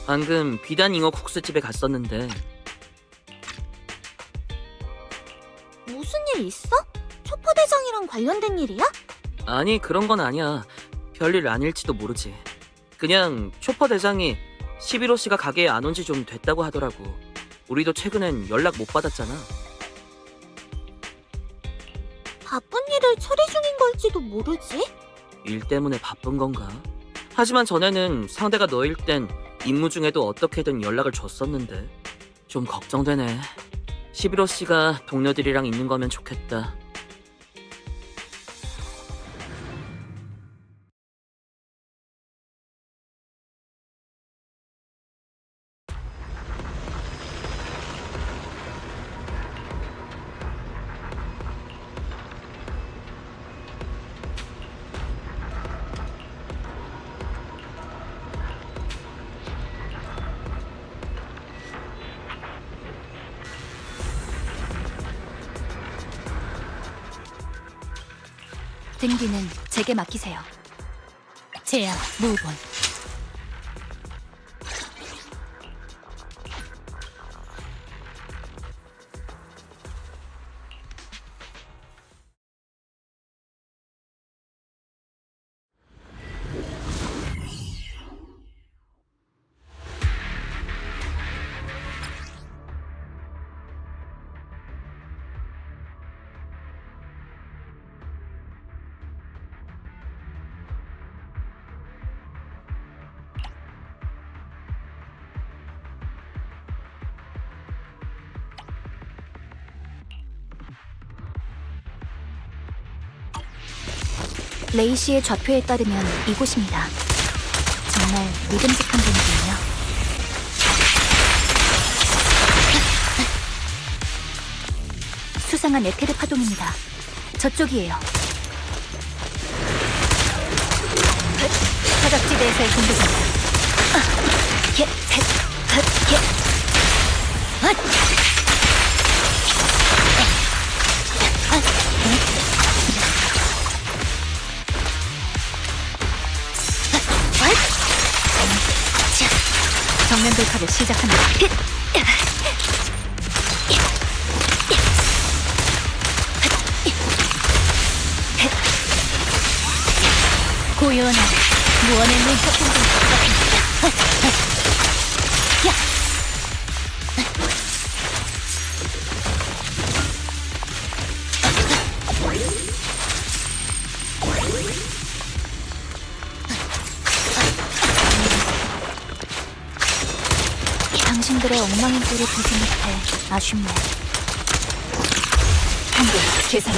방금 비단 잉어 국수집에 갔었는데 무슨 일 있어? 초포대장이랑 관련된 일이야? 아니 그런 건 아니야. 별일 아닐지도 모르지. 그냥 초퍼 대장이 11호 씨가 가게에 안 온 지 좀 됐다고 하더라고. 우리도 최근엔 연락 못 받았잖아. 바쁜 일을 처리 중인 걸지도 모르지? 일 때문에 바쁜 건가? 하지만 전에는 상대가 너일 땐 임무 중에도 어떻게든 연락을 줬었는데 좀 걱정되네. 11호 씨가 동료들이랑 있는 거면 좋겠다. 등기는 제게 맡기세요. 제야 무본. 레이 씨의 좌표에 따르면 이곳입니다. 정말 믿음직한 분이군요. 수상한 에테르 파동입니다. 저쪽이에요. 사각지대에서의 공격입니다. 정면 돌파를 시작합니다. 고요한 무언의 눈썹 당신들의 엉망인 꼴을 보지 못해 아쉽네. 한번 계산.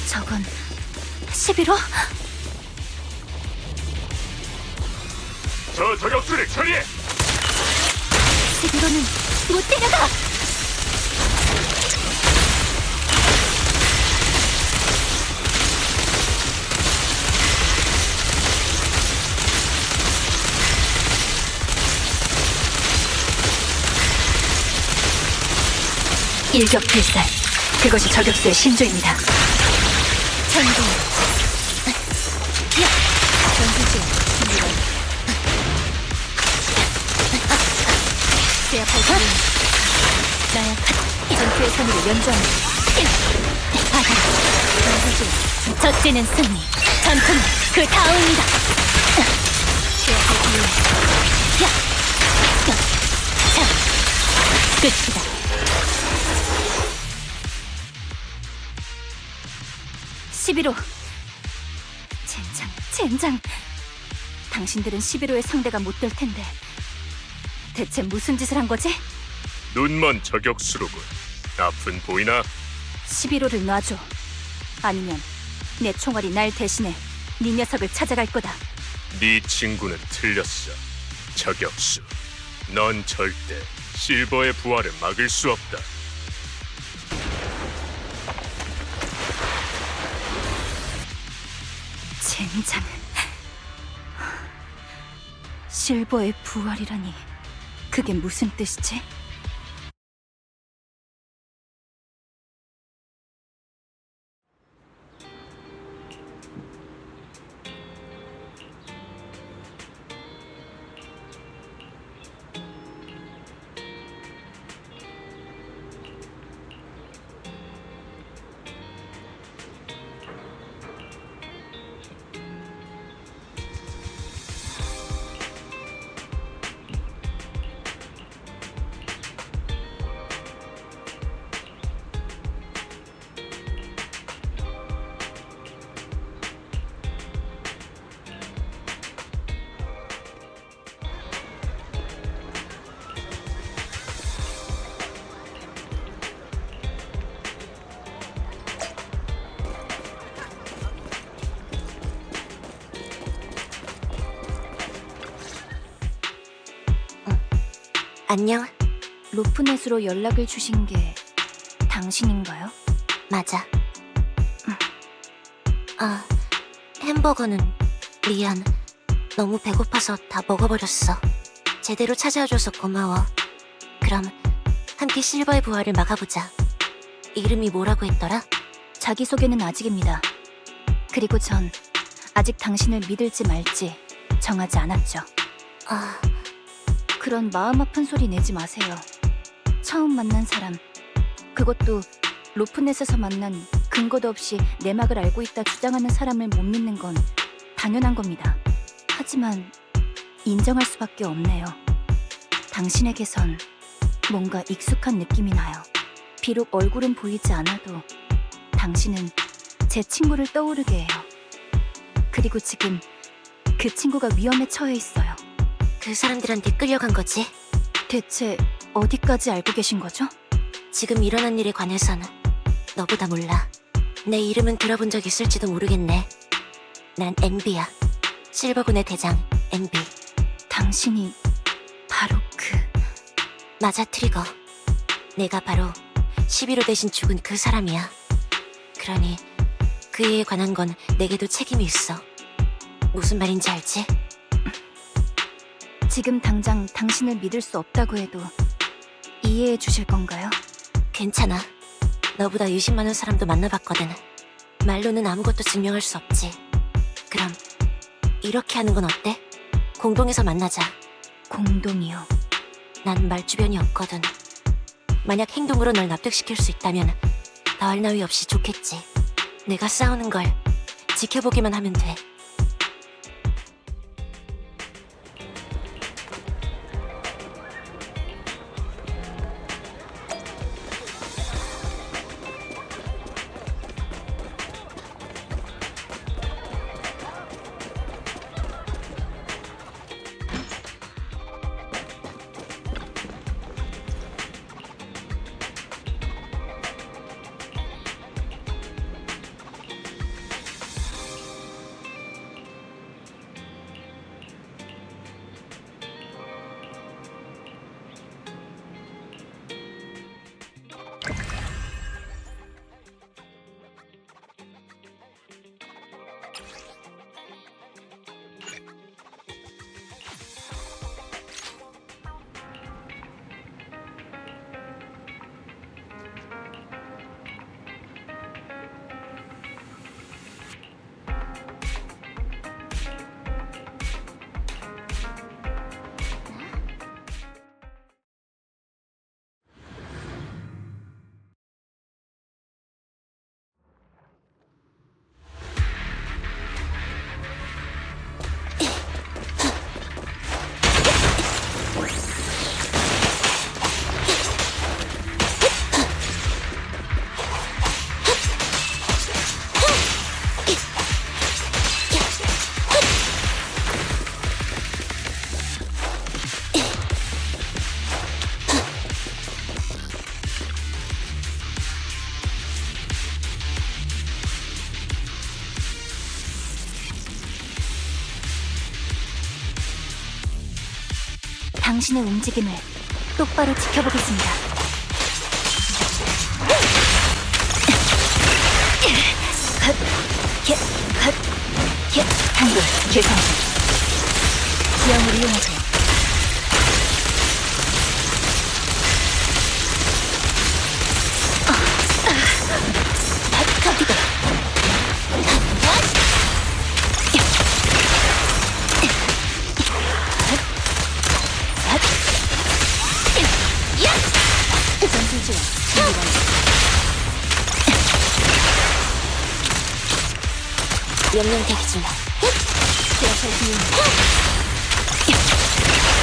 저건 11호? 저 저격수를 처리해! 11호는 못 데려가! 일격필살. 그것이 저격수의 신조입니다. 전공. 전술지원 준비完. 제압할 수 있는 나야 전투의 선의를 연주합니다. 전술지원. 첫째는 승리. 전투는 그 다음입니다. 제압할 수 있는 자, 끝이다. 11호. 젠장. 당신들은 11호의 상대가 못 될 텐데 대체 무슨 짓을 한 거지? 눈먼 저격수로군. 아픈 보이나? 11호를 놔줘. 아니면 내 총알이 날 대신해 네 녀석을 찾아갈 거다. 네 친구는 틀렸어. 저격수. 넌 절대 실버의 부활을 막을 수 없다. 젠장은 실버의 부활이라니. 그게 무슨 뜻이지? 안녕. 로프넷으로 연락을 주신 게 당신인가요? 맞아. 아, 햄버거는 미안. 너무 배고파서 다 먹어버렸어. 제대로 찾아와줘서 고마워. 그럼 함께 실버의 부활을 막아보자. 이름이 뭐라고 했더라? 자기소개는 아직입니다. 그리고 전 아직 당신을 믿을지 말지 정하지 않았죠. 아, 그런 마음 아픈 소리 내지 마세요. 처음 만난 사람, 그것도 로프넷에서 만난 근거도 없이 내막을 알고 있다 주장하는 사람을 못 믿는 건 당연한 겁니다. 하지만 인정할 수밖에 없네요. 당신에게선 뭔가 익숙한 느낌이 나요. 비록 얼굴은 보이지 않아도 당신은 제 친구를 떠오르게 해요. 그리고 지금 그 친구가 위험에 처해 있어요. 그 사람들한테 끌려간 거지? 대체 어디까지 알고 계신 거죠? 지금 일어난 일에 관해서는 너보다 몰라. 내 이름은 들어본 적 있을지도 모르겠네. 난 NB야. 실버군의 대장 NB. 당신이 바로 맞아, 트리거. 내가 바로 11호 대신 죽은 그 사람이야. 그러니 그 애에 관한 건 내게도 책임이 있어. 무슨 말인지 알지? 지금 당장 당신을 믿을 수 없다고 해도 이해해 주실 건가요? 괜찮아. 너보다 의심 많은 사람도 만나봤거든. 말로는 아무것도 증명할 수 없지. 그럼 이렇게 하는 건 어때? 공동에서 만나자. 공동이요. 난 말주변이 없거든. 만약 행동으로 널 납득시킬 수 있다면 더할 나위 없이 좋겠지. 내가 싸우는 걸 지켜보기만 하면 돼. 당신의 움직임을 똑바로 지켜보겠습니다. 한글 개성 지형을 이용하세요. 전술 지원 준비 완료. 명령 대기 중. 지하철 비용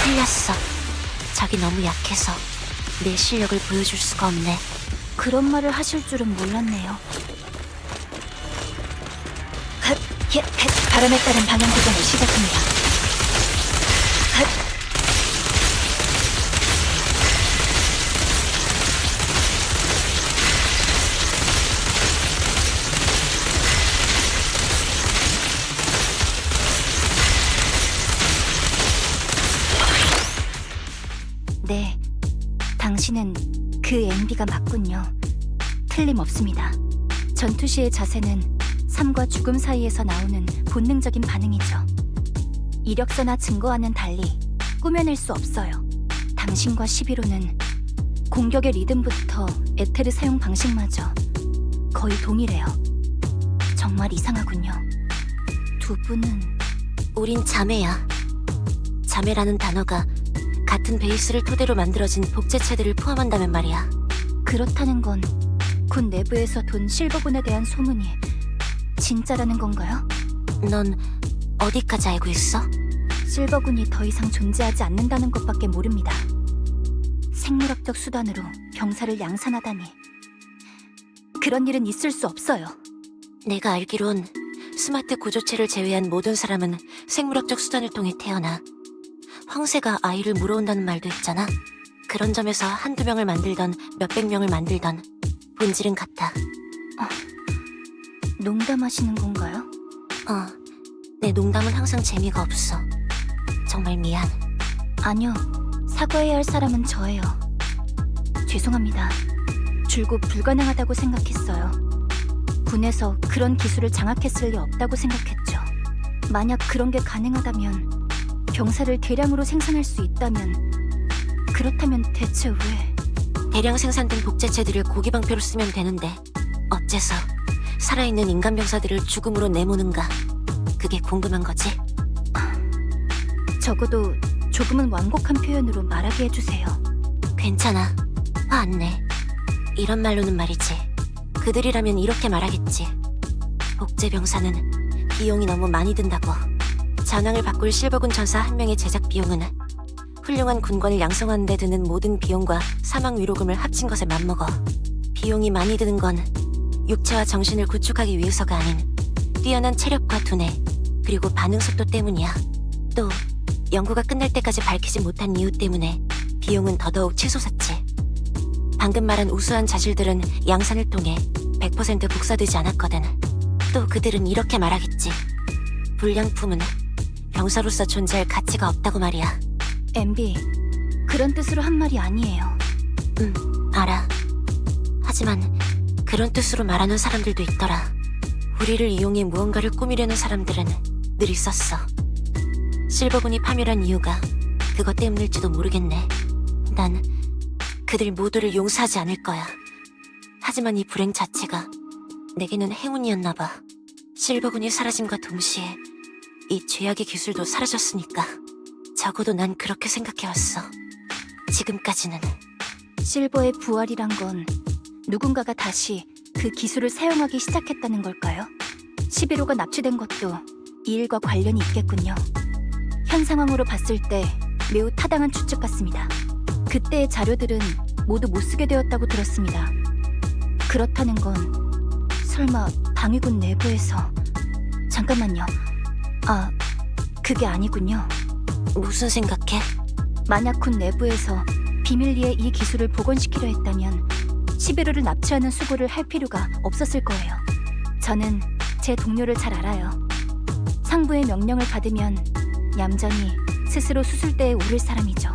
틀렸어. 적이 너무 약해서 내 실력을 보여줄 수가 없네. 그런 말을 하실 줄은 몰랐네요. 바람에 따른 방향 조정을 시작합니다. 네, 당신은 그 MB가 맞군요. 틀림없습니다. 전투 시의 자세는 삶과 죽음 사이에서 나오는 본능적인 반응이죠. 이력서나 증거와는 달리 꾸며낼 수 없어요. 당신과 11호는 공격의 리듬부터 에테르 사용 방식마저 거의 동일해요. 정말 이상하군요. 두 분은 우린 자매야. 자매라는 단어가 같은 베이스를 토대로 만들어진 복제체들을 포함한다면 말이야. 그렇다는 건 군 내부에서 돈 실버군에 대한 소문이 진짜라는 건가요? 넌 어디까지 알고 있어? 실버군이 더 이상 존재하지 않는다는 것밖에 모릅니다. 생물학적 수단으로 병사를 양산하다니. 그런 일은 있을 수 없어요. 내가 알기론 스마트 구조체를 제외한 모든 사람은 생물학적 수단을 통해 태어나. 황새가 아이를 물어온다는 말도 있잖아. 그런 점에서 한두 명을 만들던 몇백 명을 만들던 본질은 같아. 농담하시는 건가요? 내 농담은 항상 재미가 없어. 정말 미안. 아니요. 사과해야 할 사람은 저예요. 죄송합니다. 줄곧 불가능하다고 생각했어요. 군에서 그런 기술을 장악했을 리 없다고 생각했죠. 만약 그런 게 가능하다면, 병사를 대량으로 생산할 수 있다면, 그렇다면 대체 왜... 대량 생산된 복제체들을 고기방패로 쓰면 되는데 어째서 살아있는 인간 병사들을 죽음으로 내모는가? 그게 궁금한 거지. 적어도 조금은 완곡한 표현으로 말하게 해주세요. 괜찮아. 화 안 내. 이런 말로는 말이지. 그들이라면 이렇게 말하겠지. 복제 병사는 비용이 너무 많이 든다고. 전황을 바꿀 실버군 전사 한 명의 제작 비용은 훌륭한 군관을 양성하는 데 드는 모든 비용과 사망 위로금을 합친 것에 맞먹어. 비용이 많이 드는 건 육체와 정신을 구축하기 위해서가 아닌 뛰어난 체력과 두뇌, 그리고 반응 속도 때문이야. 또 연구가 끝날 때까지 밝히지 못한 이유 때문에 비용은 더더욱 치솟았지. 방금 말한 우수한 자질들은 양산을 통해 100% 복사되지 않았거든. 또 그들은 이렇게 말하겠지. 불량품은 병사로서 존재할 가치가 없다고 말이야. MB, 그런 뜻으로 한 말이 아니에요. 알아. 하지만 그런 뜻으로 말하는 사람들도 있더라. 우리를 이용해 무언가를 꾸미려는 사람들은 늘 있었어. 실버군이 파멸한 이유가 그것 때문일지도 모르겠네. 난 그들 모두를 용서하지 않을 거야. 하지만 이 불행 자체가 내게는 행운이었나 봐. 실버군이 사라짐과 동시에 이 죄악의 기술도 사라졌으니까. 적어도 난 그렇게 생각해왔어. 지금까지는. 실버의 부활이란 건 누군가가 다시 그 기술을 사용하기 시작했다는 걸까요? 11호가 납치된 것도 이 일과 관련이 있겠군요. 현 상황으로 봤을 때 매우 타당한 추측 같습니다. 그때의 자료들은 모두 못 쓰게 되었다고 들었습니다. 그렇다는 건 설마 방위군 내부에서... 잠깐만요. 그게 아니군요. 무슨 생각해? 만약 군 내부에서 비밀리에 이 기술을 복원시키려 했다면 11호를 납치하는 수고를 할 필요가 없었을 거예요. 저는 제 동료를 잘 알아요. 상부의 명령을 받으면 얌전히 스스로 수술대에 오를 사람이죠.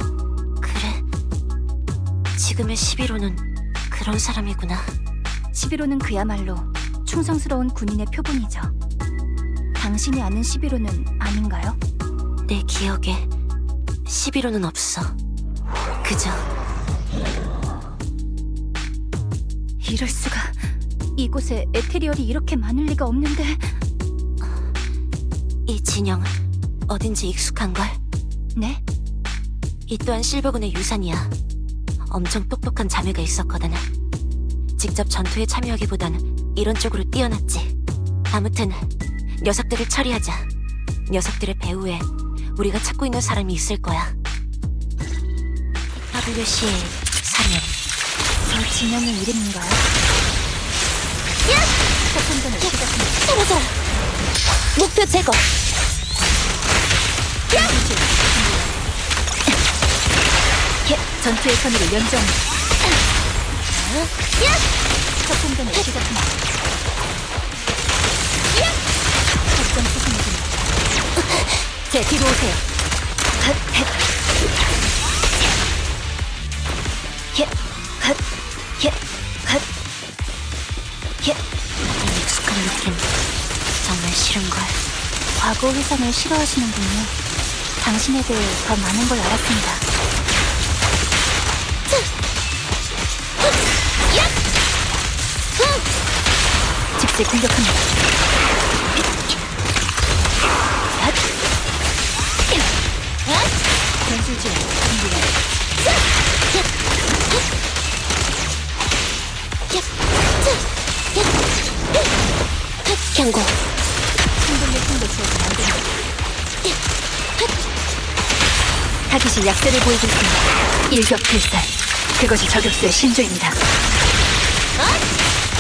지금의 11호는 그런 사람이구나. 11호는 그야말로 충성스러운 군인의 표본이죠. 당신이 아는 11호는 아닌가요? 내 기억에 11호는 없어. 그저 이럴 수가. 이곳에 에테리얼이 이렇게 많을 리가 없는데. 이 진영 어딘지 익숙한걸? 네? 이 또한 실버군의 유산이야. 엄청 똑똑한 자매가 있었거든. 직접 전투에 참여하기보단 이런 쪽으로 뛰어났지. 아무튼 녀석들을 처리하자. 녀석들의 배후에 우리가 찾고 있는 사람이 있을 거야. WCA 3년. 저 진영의 이름인가요? 사건전을 시작합니다. 사라져! 목표 제거! 전투의 선의를 연주합니다. 사건전을 시작합니다. 작전 수신입니다. 제 뒤로 오세요. 익숙한 느낌 정말 싫은걸. 과거 회상을 싫어하시는군요. 당신에 대해 더 많은 걸 알았습니다. 즉시 공격합니다. 전술지원 준비가. 경고. 충돌력 통도 주어서 안 됩니다. 타깃이 약세를 보이고 있습니다. 일격필살. 그것이 저격수의 신조입니다.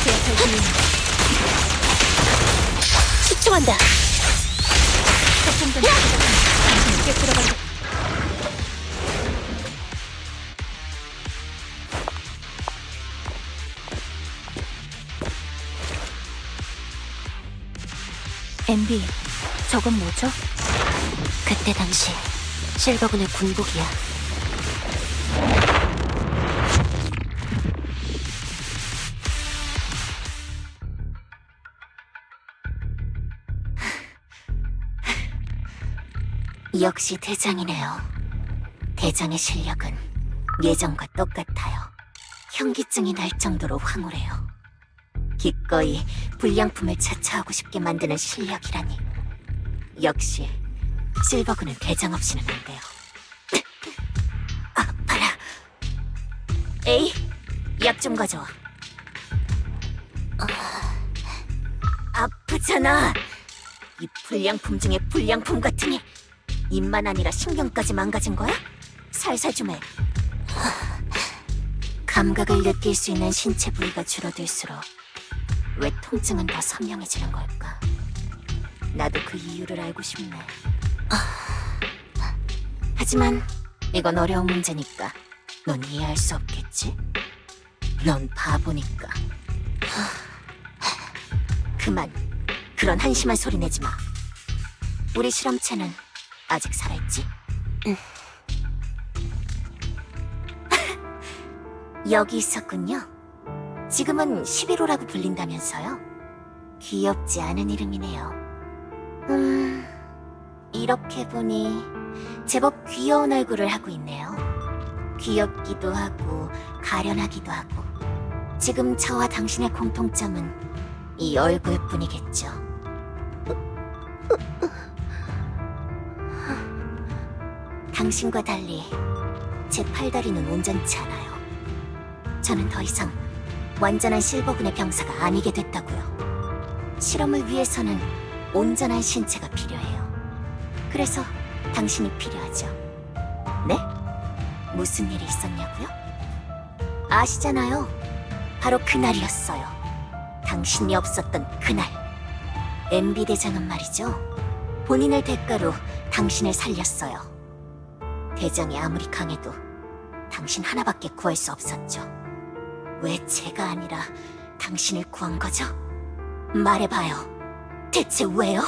제압할 기회입니다. 집중한다. 작전전 시작합니다. 당신은 깨뜨려버리고. MB, 저건 뭐죠? 그때 당시 실버군의 군복이야. 역시 대장이네요. 대장의 실력은 예전과 똑같아요. 현기증이 날 정도로 황홀해요. 기꺼이 불량품을 차차하고 싶게 만드는 실력이라니. 역시 실버군은 대장 없이는 안 돼요. 아파라. 에이, 약 좀 가져와. 아프잖아. 이 불량품 중에 불량품 같으니 입만 아니라 신경까지 망가진 거야? 살살 좀 해. 감각을 느낄 수 있는 신체 부위가 줄어들수록 왜 통증은 더 선명해지는 걸까? 나도 그 이유를 알고 싶네. 하지만 이건 어려운 문제니까 넌 이해할 수 없겠지? 넌 바보니까. 그만. 그런 한심한 소리 내지 마. 우리 실험체는 아직 살아있지? 여기 있었군요. 지금은 11호라고 불린다면서요? 귀엽지 않은 이름이네요. 이렇게 보니 제법 귀여운 얼굴을 하고 있네요. 귀엽기도 하고 가련하기도 하고. 지금 저와 당신의 공통점은 이 얼굴뿐이겠죠. 당신과 달리 제 팔다리는 온전치 않아요. 저는 더 이상 완전한 실버군의 병사가 아니게 됐다고요. 실험을 위해서는 온전한 신체가 필요해요. 그래서 당신이 필요하죠. 네? 무슨 일이 있었냐고요? 아시잖아요. 바로 그날이었어요. 당신이 없었던 그날. MB 대장은 말이죠. 본인을 대가로 당신을 살렸어요. 대장이 아무리 강해도 당신 하나밖에 구할 수 없었죠. 왜 제가 아니라 당신을 구한 거죠? 말해봐요. 대체 왜요?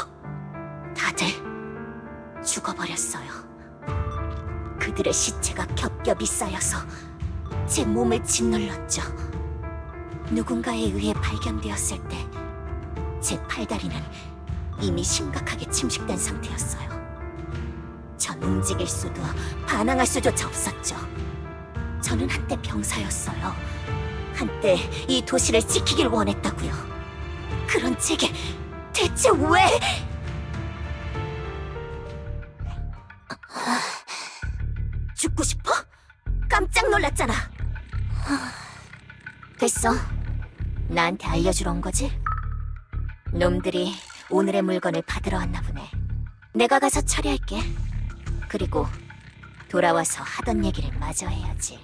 다들 죽어버렸어요. 그들의 시체가 겹겹이 쌓여서 제 몸을 짓눌렀죠. 누군가에 의해 발견되었을 때 제 팔다리는 이미 심각하게 침식된 상태였어요. 전 움직일 수도 반항할 수조차 없었죠. 저는 한때 병사였어요. 한때 이 도시를 지키길 원했다고요. 그런 제게 대체 왜... 죽고 싶어? 깜짝 놀랐잖아. 됐어. 나한테 알려주러 온 거지? 놈들이 오늘의 물건을 받으러 왔나 보네. 내가 가서 처리할게. 그리고 돌아와서 하던 얘기를 마저 해야지.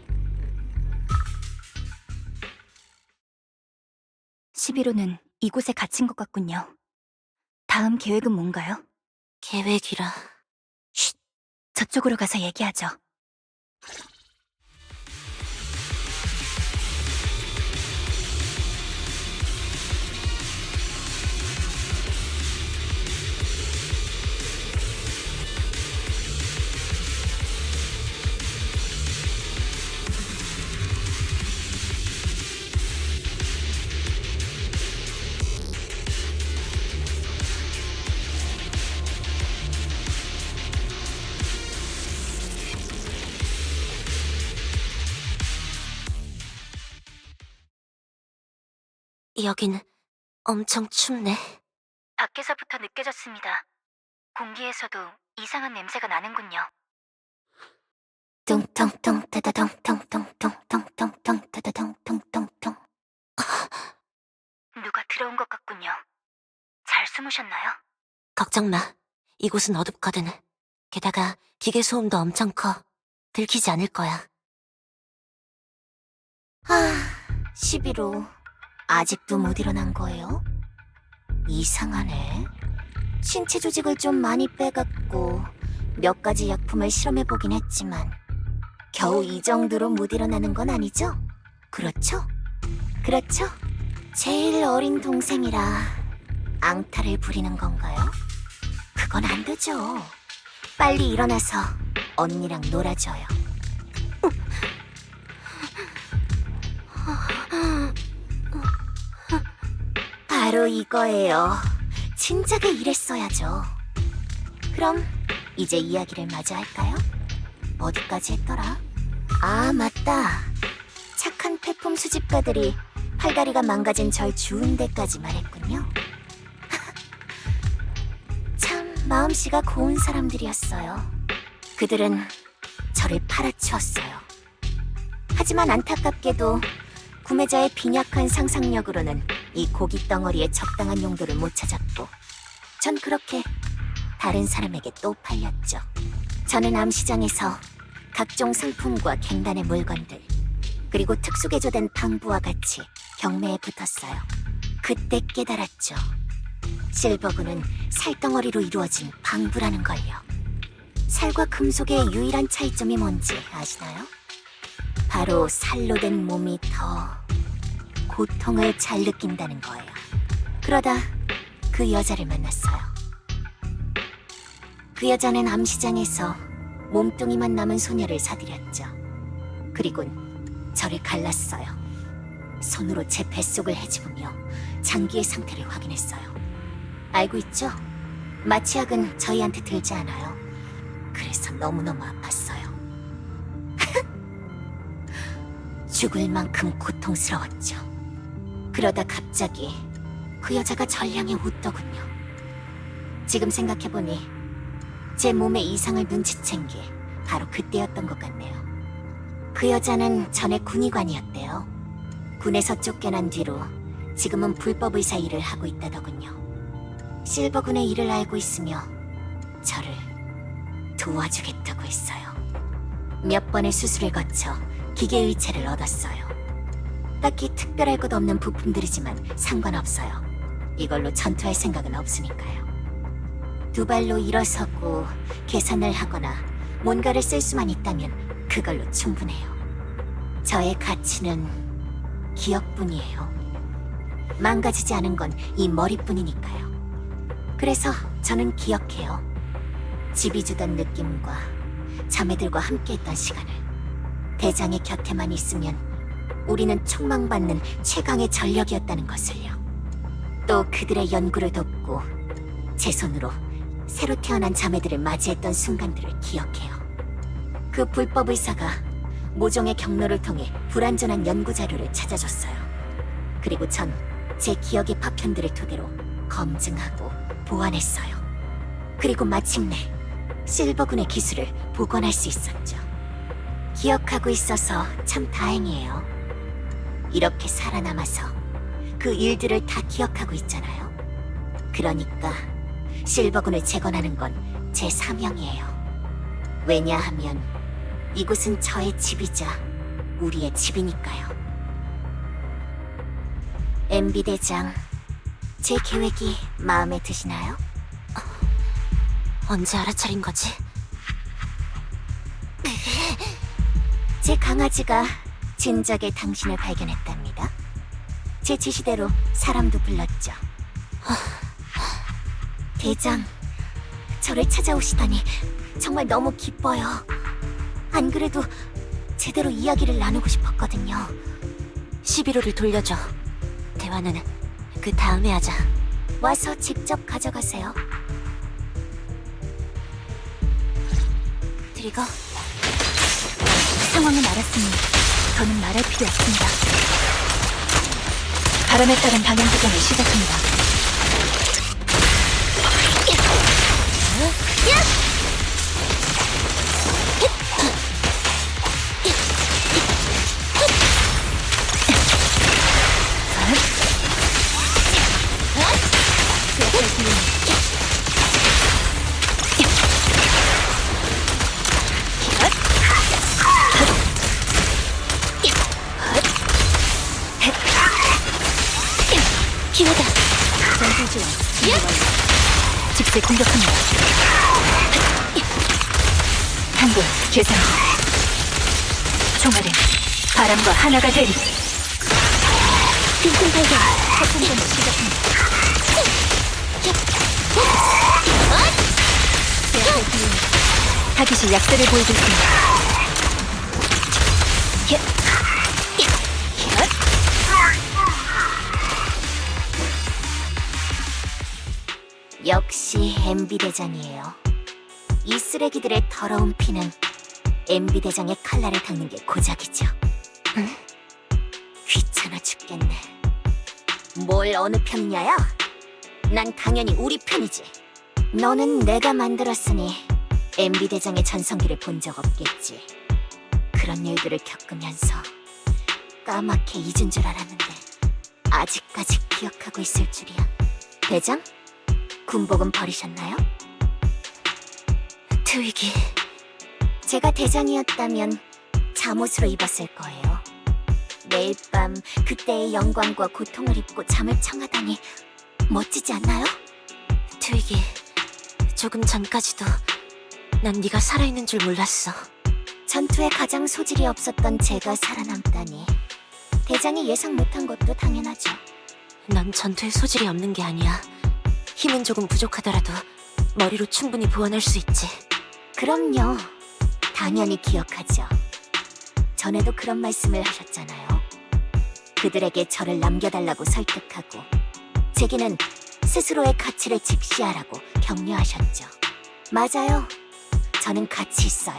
11호는 이곳에 갇힌 것 같군요. 다음 계획은 뭔가요? 계획이라. 저쪽으로 가서 얘기하죠. 여긴 엄청 춥네. 밖에서부터 느껴졌습니다. 공기에서도 이상한 냄새가 나는군요. 뚱뚱뚱 따다덩뚱뚱뚱뚱뚱뚱 따다덩뚱뚱뚱. 누가 들어온 것 같군요. 잘 숨으셨나요? 걱정 마. 이곳은 어둡거든. 게다가 기계 소음도 엄청 커. 들키지 않을 거야. 11호. 아직도 못 일어난 거예요? 이상하네. 신체 조직을 좀 많이 빼갖고 몇 가지 약품을 실험해보긴 했지만 겨우 이 정도로 못 일어나는 건 아니죠? 그렇죠? 그렇죠? 제일 어린 동생이라 앙탈을 부리는 건가요? 그건 안 되죠. 빨리 일어나서 언니랑 놀아줘요. 바로 이거예요. 진작에 이랬어야죠. 그럼 이제 이야기를 마저 할까요? 어디까지 했더라? 아, 맞다. 착한 폐품 수집가들이 팔다리가 망가진 절 주운 데까지 말했군요. 참 마음씨가 고운 사람들이었어요. 그들은 저를 팔아치웠어요. 하지만 안타깝게도 구매자의 빈약한 상상력으로는 이 고기 덩어리의 적당한 용도를 못 찾았고 전 그렇게 다른 사람에게 또 팔렸죠. 저는 암시장에서 각종 상품과 갱단의 물건들 그리고 특수개조된 방부와 같이 경매에 붙었어요. 그때 깨달았죠. 실버군은 살덩어리로 이루어진 방부라는 걸요. 살과 금속의 유일한 차이점이 뭔지 아시나요? 바로 살로 된 몸이 더 고통을 잘 느낀다는 거예요. 그러다 그 여자를 만났어요. 그 여자는 암시장에서 몸뚱이만 남은 소녀를 사들였죠. 그리곤 저를 갈랐어요. 손으로 제 뱃속을 헤집으며 장기의 상태를 확인했어요. 알고 있죠? 마취약은 저희한테 들지 않아요. 그래서 너무너무 아팠어요. 죽을 만큼 고통스러웠죠. 그러다 갑자기 그 여자가 절 향해 웃더군요. 지금 생각해보니 제 몸의 이상을 눈치챈 게 바로 그때였던 것 같네요. 그 여자는 전에 군의관이었대요. 군에서 쫓겨난 뒤로 지금은 불법 의사 일을 하고 있다더군요. 실버군의 일을 알고 있으며 저를 도와주겠다고 했어요. 몇 번의 수술을 거쳐 기계의체를 얻었어요. 딱히 특별할 것 없는 부품들이지만 상관없어요. 이걸로 전투할 생각은 없으니까요. 두 발로 일어서고 계산을 하거나 뭔가를 쓸 수만 있다면 그걸로 충분해요. 저의 가치는 기억뿐이에요. 망가지지 않은 건 이 머리뿐이니까요. 그래서 저는 기억해요. 집이 주던 느낌과 자매들과 함께했던 시간을. 대장의 곁에만 있으면 우리는 촉망받는 최강의 전력이었다는 것을요. 또 그들의 연구를 돕고 제 손으로 새로 태어난 자매들을 맞이했던 순간들을 기억해요. 그 불법 의사가 모종의 경로를 통해 불완전한 연구 자료를 찾아줬어요. 그리고 전 제 기억의 파편들을 토대로 검증하고 보완했어요. 그리고 마침내 실버군의 기술을 복원할 수 있었죠. 기억하고 있어서 참 다행이에요. 이렇게 살아남아서 그 일들을 다 기억하고 있잖아요. 그러니까 실버군을 재건하는 건 제 사명이에요. 왜냐하면 이곳은 저의 집이자 우리의 집이니까요. MB 대장, 제 계획이 마음에 드시나요? 언제 알아차린 거지? 제 강아지가 진작에 당신을 발견했답니다. 제 지시대로 사람도 불렀죠. 대장, 저를 찾아오시다니 정말 너무 기뻐요. 안 그래도 제대로 이야기를 나누고 싶었거든요. 11호를 돌려줘. 대화는 그 다음에 하자. 와서 직접 가져가세요. 트리거, 상황은 알았으니 더는 말할 필요 없습니다. 바람에 따른 방향 조정을 시작합니다. 기회다. 전술 지원 준비 완료. 직세 공격합니다. 항공 계산 중. 총알은 바람과 하나가 되리. 빈틈 발견. 핵공격을 시작합니다. 타깃이 약세를 보이고 있습니다. 역시 MB 대장이에요. 이 쓰레기들의 더러운 피는 MB 대장의 칼날을 닦는 게 고작이죠. 응? 귀찮아 죽겠네. 뭘 어느 편이냐야? 난 당연히 우리 편이지. 너는 내가 만들었으니 MB 대장의 전성기를 본 적 없겠지. 그런 일들을 겪으면서 까맣게 잊은 줄 알았는데 아직까지 기억하고 있을 줄이야. 대장? 군복은 버리셨나요? 트위기, 제가 대장이었다면 잠옷으로 입었을 거예요. 매일 밤 그때의 영광과 고통을 입고 잠을 청하다니 멋지지 않나요? 트위기, 조금 전까지도 난 네가 살아있는 줄 몰랐어. 전투에 가장 소질이 없었던 제가 살아남다니 대장이 예상 못한 것도 당연하죠. 넌 전투에 소질이 없는 게 아니야. 힘은 조금 부족하더라도 머리로 충분히 보완할 수 있지. 그럼요. 당연히 기억하죠. 전에도 그런 말씀을 하셨잖아요. 그들에게 저를 남겨달라고 설득하고 제기는 스스로의 가치를 직시하라고 격려하셨죠. 맞아요. 저는 가치 있어요.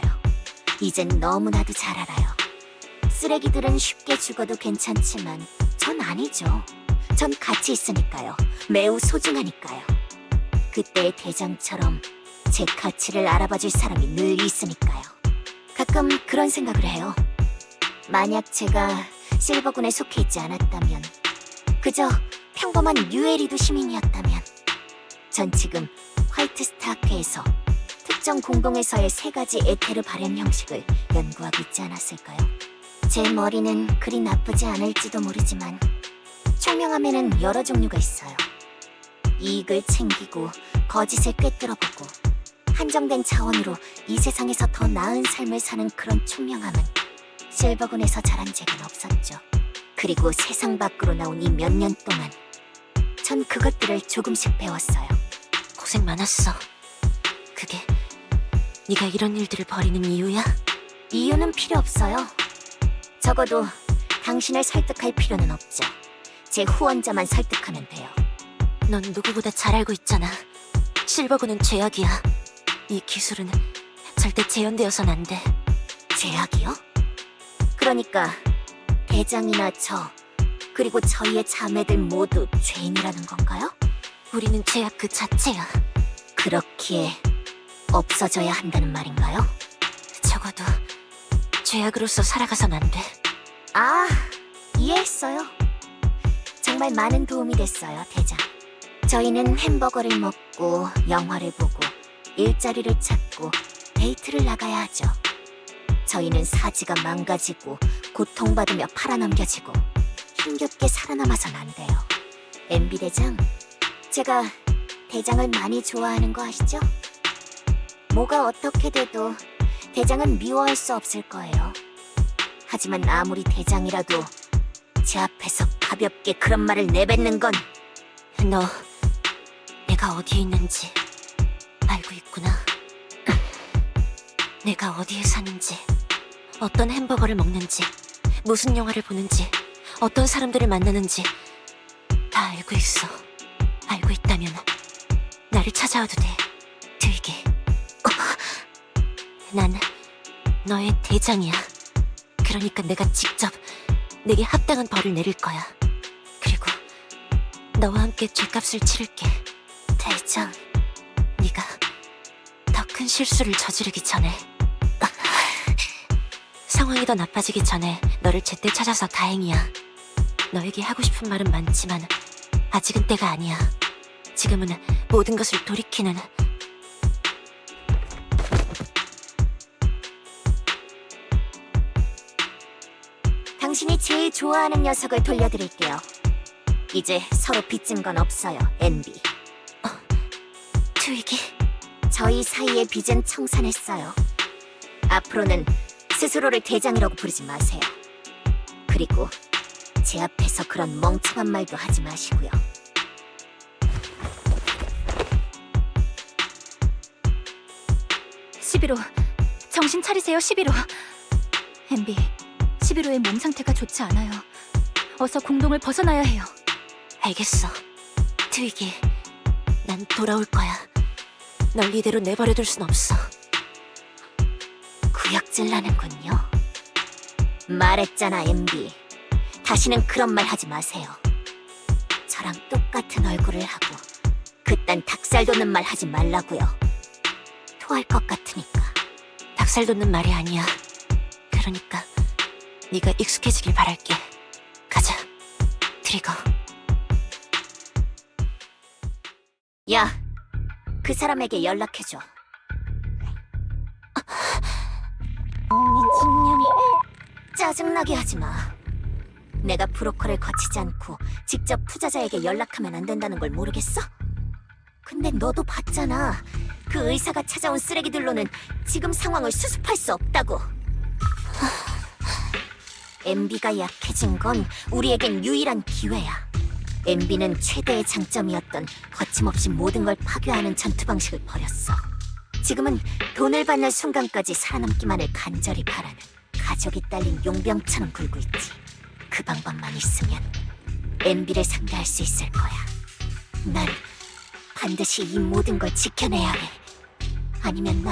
이젠 너무나도 잘 알아요. 쓰레기들은 쉽게 죽어도 괜찮지만 전 아니죠. 전 가치 있으니까요. 매우 소중하니까요. 그때의 대장처럼 제 가치를 알아봐줄 사람이 늘 있으니까요. 가끔 그런 생각을 해요. 만약 제가 실버군에 속해 있지 않았다면, 그저 평범한 뉴에리도 시민이었다면, 전 지금 화이트스타 학회에서 특정 공동에서의 3가지 에테르 발현 형식을 연구하고 있지 않았을까요? 제 머리는 그리 나쁘지 않을지도 모르지만 총명함에는 여러 종류가 있어요. 이익을 챙기고 거짓을 꿰뚫어보고 한정된 차원으로 이 세상에서 더 나은 삶을 사는 그런 총명함은 실버군에서 자란 제겐 없었죠. 그리고 세상 밖으로 나온 이 몇 년 동안 전 그것들을 조금씩 배웠어요. 고생 많았어. 그게 네가 이런 일들을 벌이는 이유야? 이유는 필요 없어요. 적어도 당신을 설득할 필요는 없죠. 제 후원자만 설득하면 돼요. 넌 누구보다 잘 알고 있잖아. 실버군은 죄악이야. 이 기술은 절대 재현되어선 안 돼. 죄악이요? 그러니까 대장이나 저, 그리고 저희의 자매들 모두 죄인이라는 건가요? 우리는 죄악 그 자체야. 그렇기에 없어져야 한다는 말인가요? 적어도 죄악으로서 살아가선 안 돼. 아, 이해했어요. 정말 많은 도움이 됐어요, 대장. 저희는 햄버거를 먹고 영화를 보고 일자리를 찾고 데이트를 나가야 하죠. 저희는 사지가 망가지고 고통받으며 팔아넘겨지고 힘겹게 살아남아선 안 돼요. MB 대장, 제가 대장을 많이 좋아하는 거 아시죠? 뭐가 어떻게 돼도 대장은 미워할 수 없을 거예요. 하지만 아무리 대장이라도 제 앞에서 가볍게 그런 말을 내뱉는 건 너 내가 어디에 있는지 알고 있구나. 내가 어디에 사는지, 어떤 햄버거를 먹는지, 무슨 영화를 보는지, 어떤 사람들을 만나는지 다 알고 있어. 알고 있다면 나를 찾아와도 돼, 트위기. 난 너의 대장이야. 그러니까 내가 직접 내게 합당한 벌을 내릴 거야. 그리고 너와 함께 죗값을 치를게. 대장, 네가 더 큰 실수를 저지르기 전에, 상황이 더 나빠지기 전에 너를 제때 찾아서 다행이야. 너에게 하고 싶은 말은 많지만 아직은 때가 아니야. 지금은 모든 것을 돌이키는. 당신이 제일 좋아하는 녀석을 돌려드릴게요. 이제 서로 빚진 건 없어요, NB. 트위기, 저희 사이의 빚은 청산했어요. 앞으로는 스스로를 대장이라고 부르지 마세요. 그리고 제 앞에서 그런 멍청한 말도 하지 마시고요. 시비로, 정신 차리세요, 시비로. MB, 시비로의 몸 상태가 좋지 않아요. 어서 공동을 벗어나야 해요. 알겠어, 트위기. 난 돌아올 거야. 널 이대로 내버려둘 순 없어. 구역질 나는군요. 말했잖아, MB. 다시는 그런 말 하지 마세요. 저랑 똑같은 얼굴을 하고 그딴 닭살 돋는 말 하지 말라고요. 토할 것 같으니까. 닭살 돋는 말이 아니야. 그러니까 네가 익숙해지길 바랄게. 가자, 트리거. 야, 그 사람에게 연락해줘. 미친년이. 짜증나게 하지 마. 내가 브로커를 거치지 않고 직접 투자자에게 연락하면 안 된다는 걸 모르겠어? 근데 너도 봤잖아. 그 의사가 찾아온 쓰레기들로는 지금 상황을 수습할 수 없다고. MB가 약해진 건 우리에겐 유일한 기회야. MB는 최대의 장점이었던 거침없이 모든 걸 파괴하는 전투 방식을 버렸어. 지금은 돈을 받는 순간까지 살아남기만을 간절히 바라는 가족이 딸린 용병처럼 굴고 있지. 그 방법만 있으면 MB를 상대할 수 있을 거야. 난 반드시 이 모든 걸 지켜내야 해. 아니면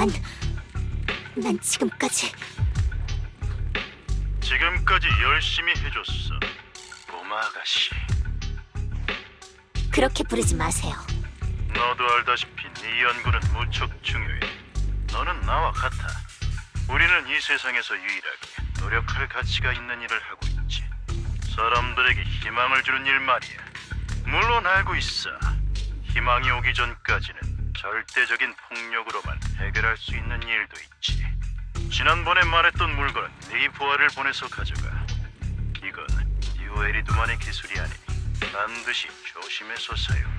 난 지금까지 열심히 해줬어, 꼬마 아가씨. 그렇게 부르지 마세요. 너도 알다시피 네 연구는 무척 중요해. 너는 나와 같아. 우리는 이 세상에서 유일하게 노력할 가치가 있는 일을 하고 있지. 사람들에게 희망을 주는 일 말이야. 물론 알고 있어. 희망이 오기 전까지는 절대적인 폭력으로만 해결할 수 있는 일도 있지. 지난번에 말했던 물건은 네 부하를 보내서 가져가. 이건 뉴에리두만의 기술이 아니니 반드시 조심해서 사용해.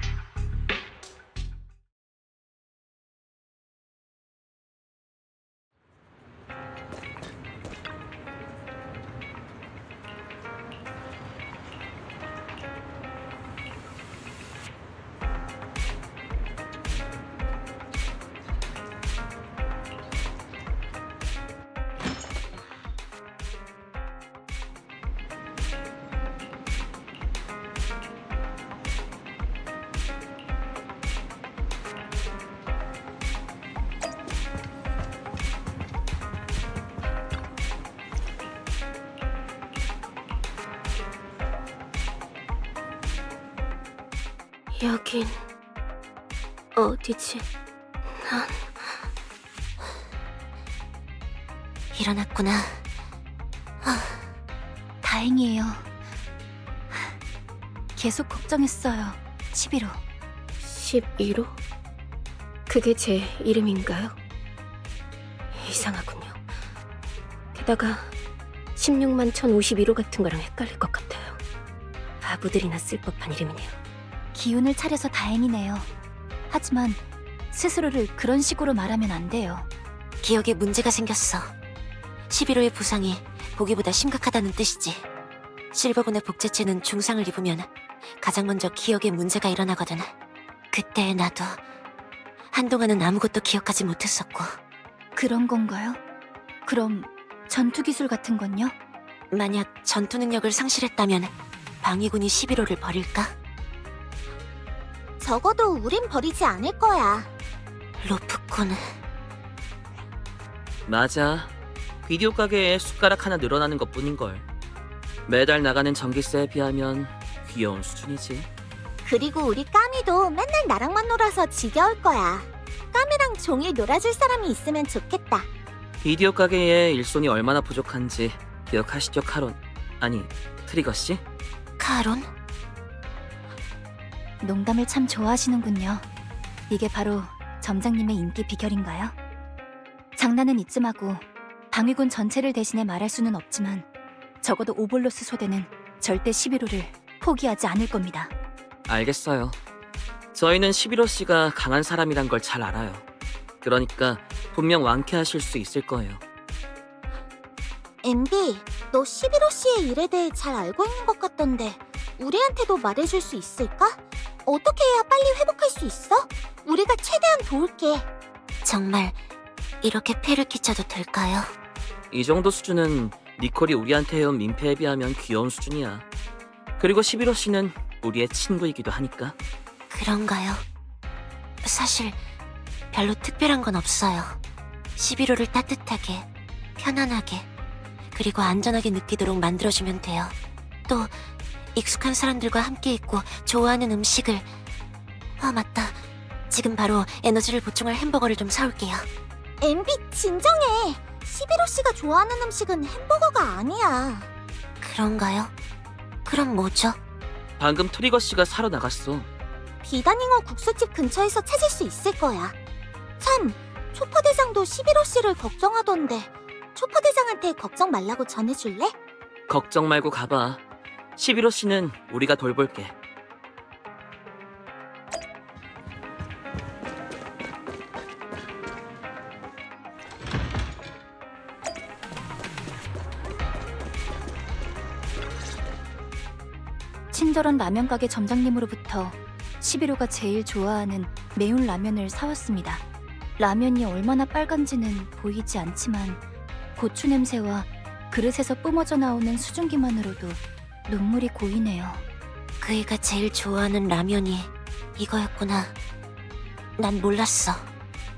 여긴 어디지? 난 일어났구나. 다행이에요. 계속 걱정했어요. 11호. 11호? 그게 제 이름인가요? 이상하군요. 게다가 16만 1051호 같은 거랑 헷갈릴 것 같아요. 바보들이나 쓸 법한 이름이네요. 기운을 차려서 다행이네요. 하지만 스스로를 그런 식으로 말하면 안 돼요. 기억에 문제가 생겼어. 11호의 부상이 보기보다 심각하다는 뜻이지. 실버군의 복제체는 중상을 입으면 가장 먼저 기억에 문제가 일어나거든. 그때 나도 한동안은 아무것도 기억하지 못했었고. 그런 건가요? 그럼 전투 기술 같은 건요? 만약 전투 능력을 상실했다면 방위군이 11호를 버릴까? 적어도 우린 버리지 않을 거야. 로프군. 맞아. 비디오 가게에 숟가락 하나 늘어나는 것 뿐인걸. 매달 나가는 전기세에 비하면 귀여운 수준이지. 그리고 우리 까미도 맨날 나랑만 놀아서 지겨울 거야. 까미랑 종일 놀아줄 사람이 있으면 좋겠다. 비디오 가게에 일손이 얼마나 부족한지 기억하시죠, 카론? 아니, 트리거 씨? 카론? 농담을 참 좋아하시는군요. 이게 바로 점장님의 인기 비결인가요? 장난은 이쯤 하고 방위군 전체를 대신해 말할 수는 없지만 적어도 오볼로스 소대는 절대 11호를 포기하지 않을 겁니다. 알겠어요. 저희는 11호 씨가 강한 사람이란 걸 잘 알아요. 그러니까 분명 완쾌하실 수 있을 거예요. MB, 너 11호 씨의 일에 대해 잘 알고 있는 것 같던데 우리한테도 말해줄 수 있을까? 어떻게 해야 빨리 회복할 수 있어? 우리가 최대한 도울게. 정말 이렇게 폐를 끼쳐도 될까요? 이 정도 수준은 니콜이 우리한테 해온 민폐에 비하면 귀여운 수준이야. 그리고 11호 씨는 우리의 친구이기도 하니까. 그런가요? 사실 별로 특별한 건 없어요. 11호를 따뜻하게, 편안하게, 그리고 안전하게 느끼도록 만들어주면 돼요. 또 익숙한 사람들과 함께 있고 좋아하는 음식을... 아 맞다. 지금 바로 에너지를 보충할 햄버거를 좀 사올게요. MB, 진정해. 11호 씨가 좋아하는 음식은 햄버거가 아니야. 그런가요? 그럼 뭐죠? 방금 트리거 씨가 사러 나갔어. 비단잉어 국수집 근처에서 찾을 수 있을 거야. 참, 초퍼대장도 11호 씨를 걱정하던데 초퍼대장한테 걱정 말라고 전해줄래? 걱정 말고 가봐. 11호 씨는 우리가 돌볼게. 친절한 라면 가게 점장님으로부터 11호가 제일 좋아하는 매운 라면을 사왔습니다. 라면이 얼마나 빨간지는 보이지 않지만 고추 냄새와 그릇에서 뿜어져 나오는 수증기만으로도 눈물이 고이네요. 그이가 제일 좋아하는 라면이 이거였구나. 난 몰랐어.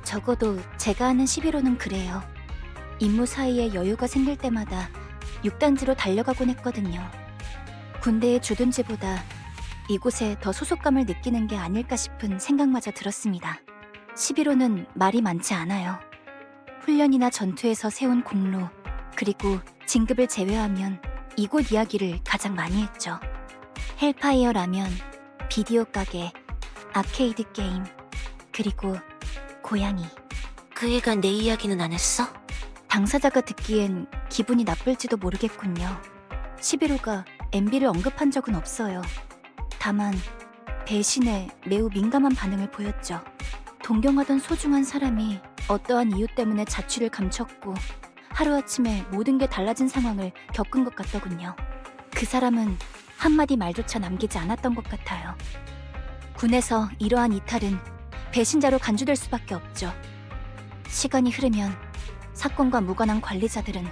적어도 제가 아는 11호는 그래요. 임무 사이에 여유가 생길 때마다 6단지로 달려가곤 했거든요. 군대에 주둔지보다 이곳에 더 소속감을 느끼는 게 아닐까 싶은 생각마저 들었습니다. 11호는 말이 많지 않아요. 훈련이나 전투에서 세운 공로, 그리고 진급을 제외하면 이곳 이야기를 가장 많이 했죠. 헬파이어 라면, 비디오 가게, 아케이드 게임, 그리고 고양이. 그이가 내 이야기는 안 했어? 당사자가 듣기엔 기분이 나쁠지도 모르겠군요. 11호가 MB를 언급한 적은 없어요. 다만 배신에 매우 민감한 반응을 보였죠. 동경하던 소중한 사람이 어떠한 이유 때문에 자취를 감췄고 하루아침에 모든 게 달라진 상황을 겪은 것 같더군요. 그 사람은 한마디 말조차 남기지 않았던 것 같아요. 군에서 이러한 이탈은 배신자로 간주될 수밖에 없죠. 시간이 흐르면 사건과 무관한 관리자들은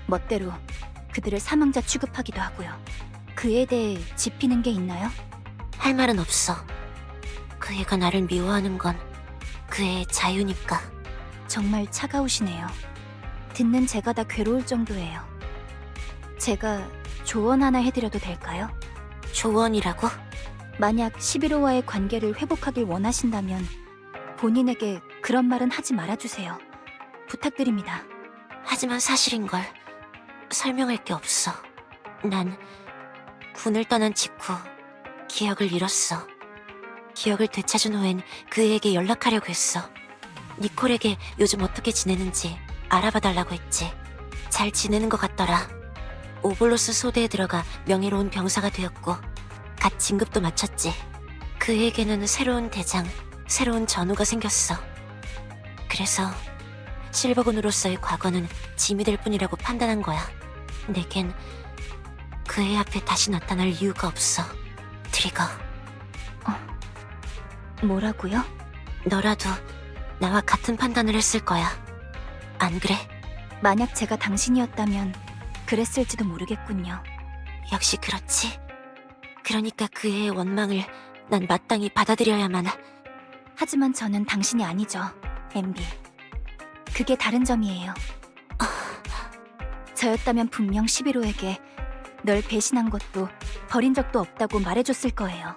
멋대로 그들을 사망자 취급하기도 하고요. 그에 대해 짚이는 게 있나요? 할 말은 없어. 그 애가 나를 미워하는 건 그 애의 자유니까. 정말 차가우시네요. 듣는 제가 다 괴로울 정도예요. 제가 조언 하나 해드려도 될까요? 조언이라고? 만약 11호와의 관계를 회복하길 원하신다면 본인에게 그런 말은 하지 말아주세요. 부탁드립니다. 하지만 사실인걸. 설명할 게 없어. 난 군을 떠난 직후 기억을 잃었어. 기억을 되찾은 후엔 그에게 연락하려고 했어. 니콜에게 요즘 어떻게 지내는지 알아봐달라고 했지. 잘 지내는 것 같더라. 오블로스 소대에 들어가 명예로운 병사가 되었고 갓 진급도 마쳤지. 그에게는 새로운 대장, 새로운 전우가 생겼어. 그래서 실버군으로서의 과거는 짐이 될 뿐이라고 판단한 거야. 내겐 그의 앞에 다시 나타날 이유가 없어. 트리거. 뭐라고요? 너라도 나와 같은 판단을 했을 거야. 안 그래? 만약 제가 당신이었다면 그랬을지도 모르겠군요. 역시 그렇지. 그러니까 그의 원망을 난 마땅히 받아들여야만. 하지만 저는 당신이 아니죠, 엠비. 그게 다른 점이에요. 저였다면 분명 11호에게 널 배신한 것도 버린 적도 없다고 말해줬을 거예요.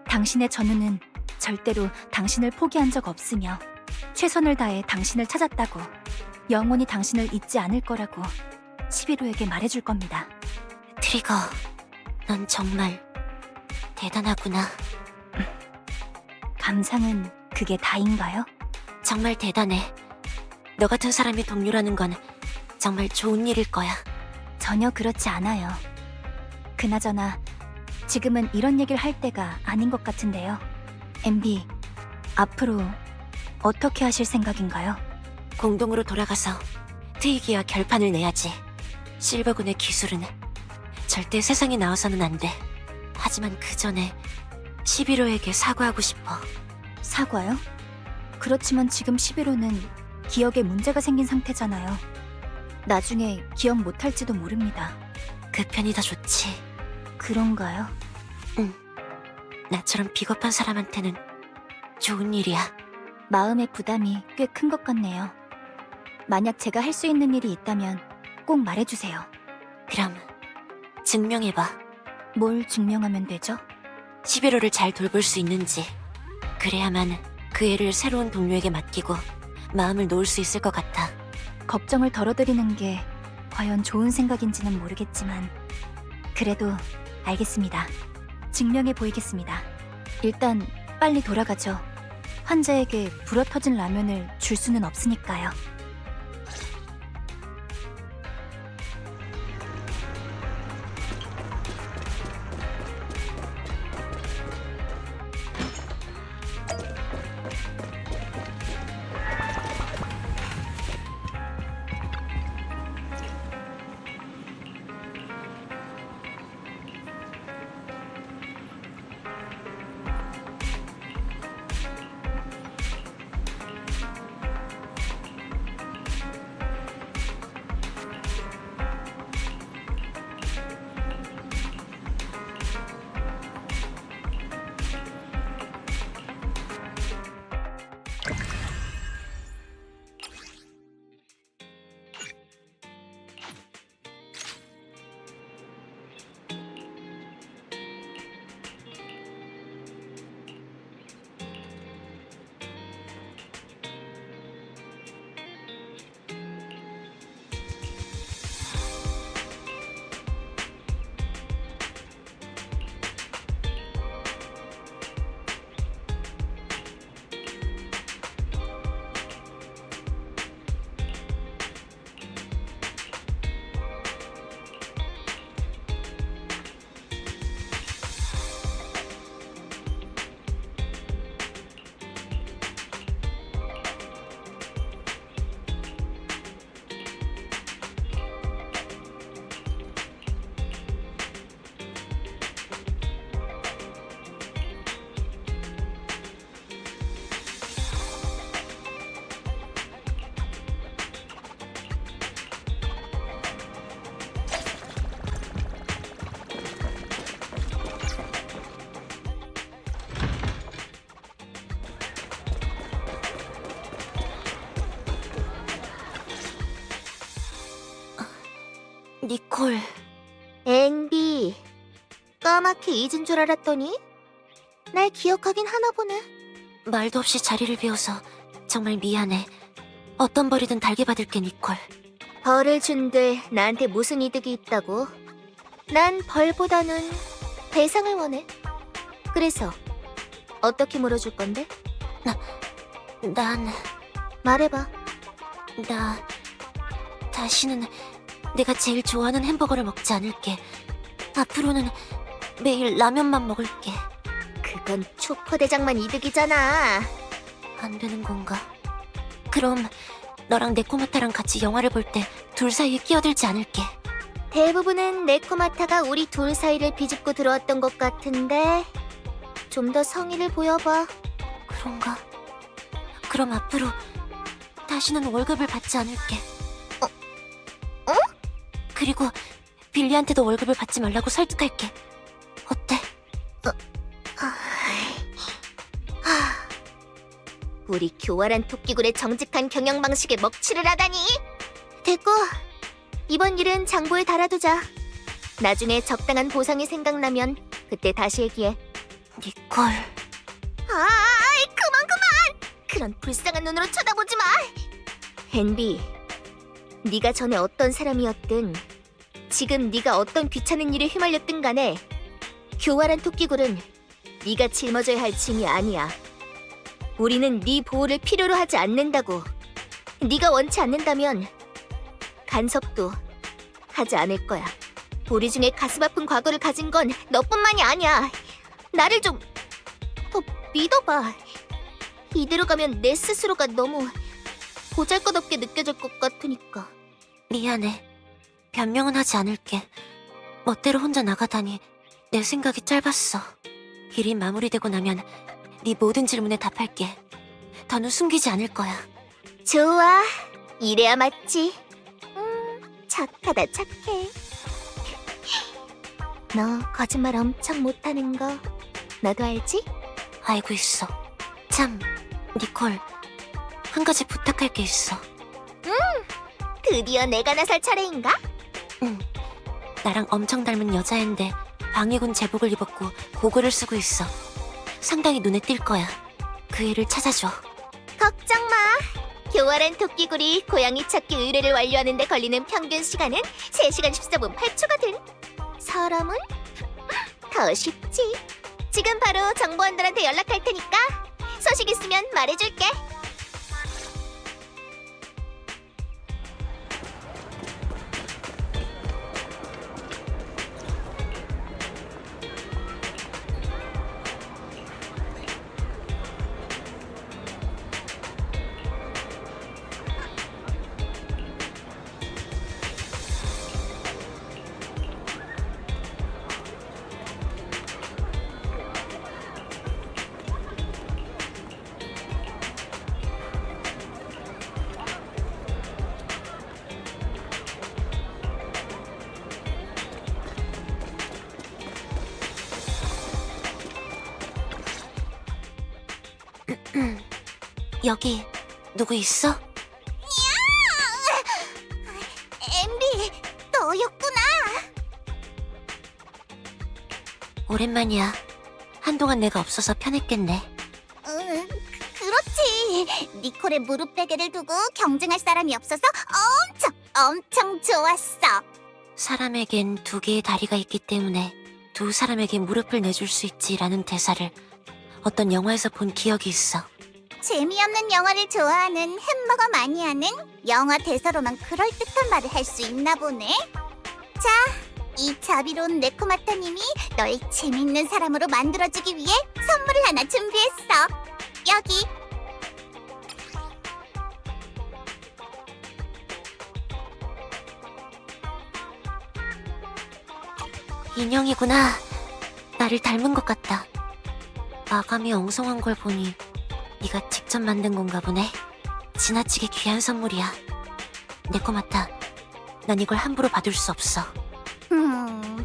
당신의 전우는 절대로 당신을 포기한 적 없으며 최선을 다해 당신을 찾았다고, 영원히 당신을 잊지 않을 거라고 11호에게 말해줄 겁니다. 트리거, 넌 정말 대단하구나. 감상은 그게 다인가요? 정말 대단해. 너 같은 사람이 동료라는 건 정말 좋은 일일 거야. 전혀 그렇지 않아요. 그나저나 지금은 이런 얘기를 할 때가 아닌 것 같은데요. 엠비, 앞으로 어떻게 하실 생각인가요? 공동으로 돌아가서 트이기와 결판을 내야지. 실버군의 기술은 절대 세상에 나와서는 안 돼. 하지만 그 전에 11호에게 사과하고 싶어. 사과요? 그렇지만 지금 11호는 기억에 문제가 생긴 상태잖아요. 나중에 기억 못할지도 모릅니다. 그 편이 더 좋지. 그런가요? 나처럼 비겁한 사람한테는 좋은 일이야. 마음의 부담이 꽤 큰 것 같네요. 만약 제가 할 수 있는 일이 있다면 꼭 말해주세요. 그럼 증명해봐. 뭘 증명하면 되죠? 11호를 잘 돌볼 수 있는지. 그래야만 그 애를 새로운 동료에게 맡기고 마음을 놓을 수 있을 것 같아. 걱정을 덜어드리는 게 과연 좋은 생각인지는 모르겠지만 그래도 알겠습니다. 증명해 보이겠습니다. 일단 빨리 돌아가죠. 환자에게 불어터진 라면을 줄 수는 없으니까요. 니콜. 엠비, 까맣게 잊은 줄 알았더니 날 기억하긴 하나 보네. 말도 없이 자리를 비워서 정말 미안해. 어떤 벌이든 달게 받을게, 니콜. 벌을 준들 나한테 무슨 이득이 있다고? 난 벌보다는 배상을 원해. 그래서 어떻게 물어줄 건데? 난... 말해봐. 나... 다시는 내가 제일 좋아하는 햄버거를 먹지 않을게. 앞으로는 매일 라면만 먹을게. 그건 초퍼대장만 이득이잖아. 안 되는 건가? 그럼 너랑 네코마타랑 같이 영화를 볼 때 둘 사이에 끼어들지 않을게. 대부분은 네코마타가 우리 둘 사이를 비집고 들어왔던 것 같은데 좀 더 성의를 보여봐. 그런가? 그럼 앞으로 다시는 월급을 받지 않을게. 어? 그리고 빌리한테도 월급을 받지 말라고 설득할게. 어때? 우리 교활한 토끼굴의 정직한 경영 방식에 먹칠을 하다니. 됐고, 이번 일은 장부에 달아두자. 나중에 적당한 보상이 생각나면 그때 다시 얘기해. 니콜. 그만! 그런 불쌍한 눈으로 쳐다보지 마! 헨리, 네가 전에 어떤 사람이었든 지금 네가 어떤 귀찮은 일에 휘말렸든 간에 교활한 토끼굴은 네가 짊어져야 할 짐이 아니야. 우리는 네 보호를 필요로 하지 않는다고. 네가 원치 않는다면 간섭도 하지 않을 거야. 우리 중에 가슴 아픈 과거를 가진 건 너뿐만이 아니야. 나를 좀 더 믿어봐. 이대로 가면 내 스스로가 너무 보잘것없게 느껴질 것 같으니까. 미안해. 변명은 하지 않을게. 멋대로 혼자 나가다니 내 생각이 짧았어. 일이 마무리되고 나면 네 모든 질문에 답할게. 더는 숨기지 않을 거야. 좋아. 이래야 맞지. 착하다 착해. 너 거짓말 엄청 못하는 거 나도 알지? 알고 있어. 참, 니콜. 한 가지 부탁할 게 있어. 드디어 내가 나설 차례인가? 응. 나랑 엄청 닮은 여자인데 방해군 제복을 입었고 고글을 쓰고 있어. 상당히 눈에 띌 거야. 그 애를 찾아줘. 걱정 마. 교활한 토끼굴이 고양이 찾기 의뢰를 완료하는 데 걸리는 평균 시간은 3시간 14분 8초거든. 사람은 더 쉽지. 지금 바로 정보원들한테 연락할 테니까 소식 있으면 말해줄게. 여기 누구 있어? 엠비, 너였구나. 오랜만이야. 한동안 내가 없어서 편했겠네. 그렇지. 니콜의 무릎 베개를 두고 경쟁할 사람이 없어서 엄청 좋았어. 사람에겐 두 개의 다리가 있기 때문에 두 사람에게 무릎을 내줄 수 있지라는 대사를 어떤 영화에서 본 기억이 있어. 재미없는 영화를 좋아하는 햄버거 마니아는 영화 대사로만 그럴듯한 말을 할 수 있나 보네. 자, 이 자비로운 네코마타님이 널 재밌는 사람으로 만들어주기 위해 선물을 하나 준비했어. 여기. 인형이구나. 나를 닮은 것 같다. 마감이 엉성한 걸 보니 네가 직접 만든 건가 보네. 지나치게 귀한 선물이야. 네코마타, 난 이걸 함부로 받을 수 없어.